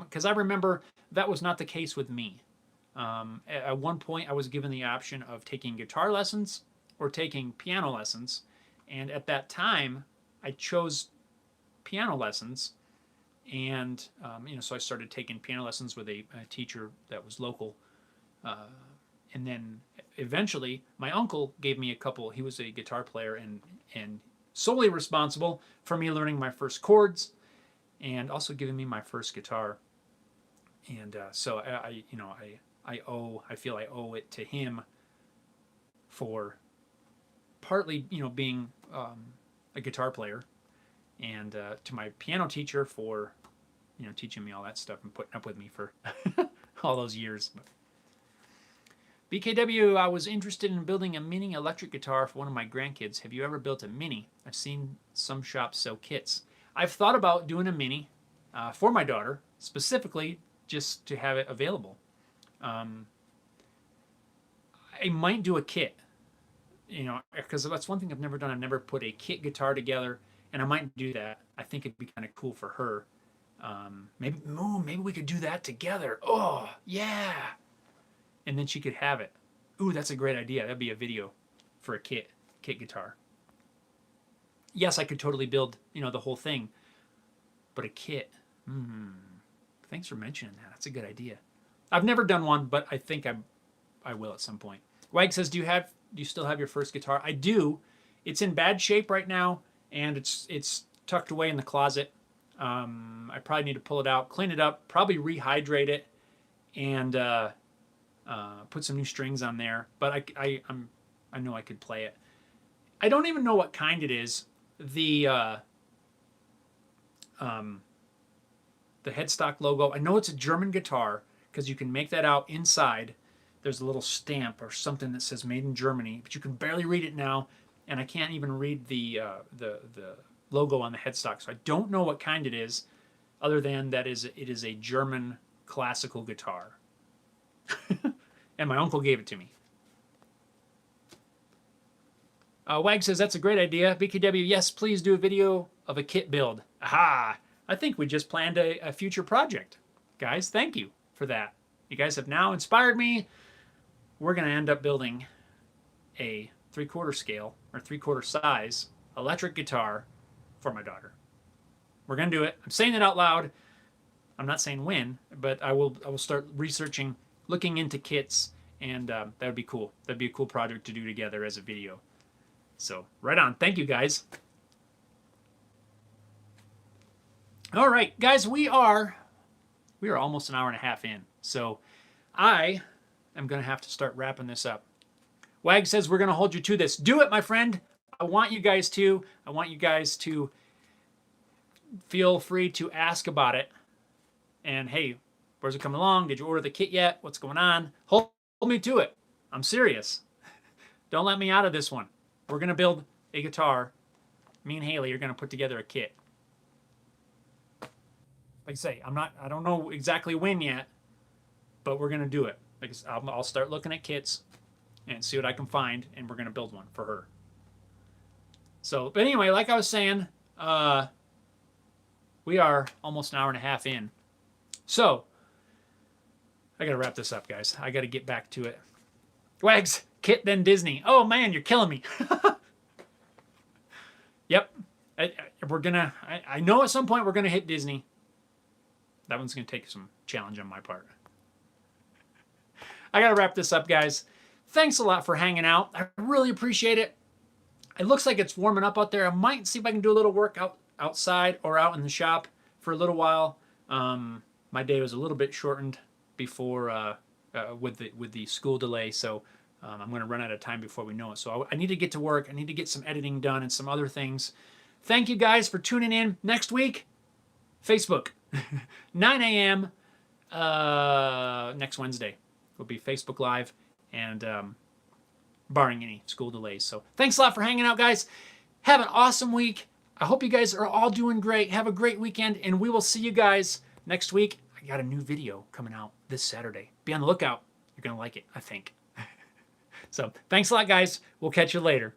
because I remember that was not the case with me. At one point, I was given the option of taking guitar lessons or taking piano lessons, and at that time, I chose piano lessons, and so I started taking piano lessons with a teacher that was local, and then eventually, my uncle gave me a couple. He was a guitar player and solely responsible for me learning my first chords, and also giving me my first guitar. And so I feel I owe it to him for partly being a guitar player, and to my piano teacher for teaching me all that stuff and putting up with me for all those years. But BKW, I was interested in building a mini electric guitar for one of my grandkids. Have you ever built a mini? I've seen some shops sell kits. I've thought about doing a mini for my daughter, specifically just to have it available. I might do a kit, because that's one thing I've never done. I've never put a kit guitar together, and I might do that. I think it'd be kind of cool for her. Maybe we could do that together. Oh, yeah. And then she could have it. Ooh, that's a great idea. That'd be a video for a kit guitar. Yes, I could totally build, the whole thing. But a kit. Thanks for mentioning that. That's a good idea. I've never done one, but I think I will at some point. Wag says, do you still have your first guitar? I do. It's in bad shape right now, and it's tucked away in the closet. I probably need to pull it out, clean it up, probably rehydrate it, and put some new strings on there. But I know I could play it. I don't even know what kind it is. The headstock logo. I know it's a German guitar because you can make that out inside. There's a little stamp or something that says "Made in Germany," but you can barely read it now, and I can't even read the logo on the headstock. So I don't know what kind it is, other than it is a German classical guitar. And my uncle gave it to me. Wag says, that's a great idea. BKW, yes, please do a video of a kit build. Aha! I think we just planned a future project. Guys, thank you for that. You guys have now inspired me. We're going to end up building a 3/4 scale or 3/4 size electric guitar for my daughter. We're going to do it. I'm saying it out loud. I'm not saying when, but I will start researching, looking into kits, and that would be cool. That'd be a cool project to do together as a video. So, right on. Thank you, guys. All right, guys, we are almost an hour and a half in. So, I am going to have to start wrapping this up. Wag says we're going to hold you to this. Do it, my friend. I want you guys to. I want you guys to feel free to ask about it. And, hey, where's it coming along? Did you order the kit yet? What's going on? Hold me to it. I'm serious. Don't let me out of this one. We're going to build a guitar. Me and Haley are going to put together a kit. Like I say, I don't know exactly when yet, but we're going to do it. Because I'll start looking at kits and see what I can find, and we're going to build one for her. So, but anyway, like I was saying, we are almost an hour and a half in. So, I got to wrap this up, guys. I got to get back to it. Wags, kit, then Disney. Oh, man, you're killing me. Yep. I know at some point we're going to hit Disney. That one's going to take some challenge on my part. I got to wrap this up, guys. Thanks a lot for hanging out. I really appreciate it. It looks like it's warming up out there. I might see if I can do a little work outside or out in the shop for a little while. My day was a little bit shortened before with the school delay, so I'm going to run out of time before we know it. So I need to get to work. I need to get some editing done and some other things. Thank you guys for tuning in. Next week, Facebook, 9 a.m. Next Wednesday will be Facebook Live, and barring any school delays. So thanks a lot for hanging out, guys. Have an awesome week. I hope you guys are all doing great. Have a great weekend, and we will see you guys next week. I got a new video coming out this Saturday. Be on the lookout. You're going to like it, I think. So thanks a lot, guys. We'll catch you later.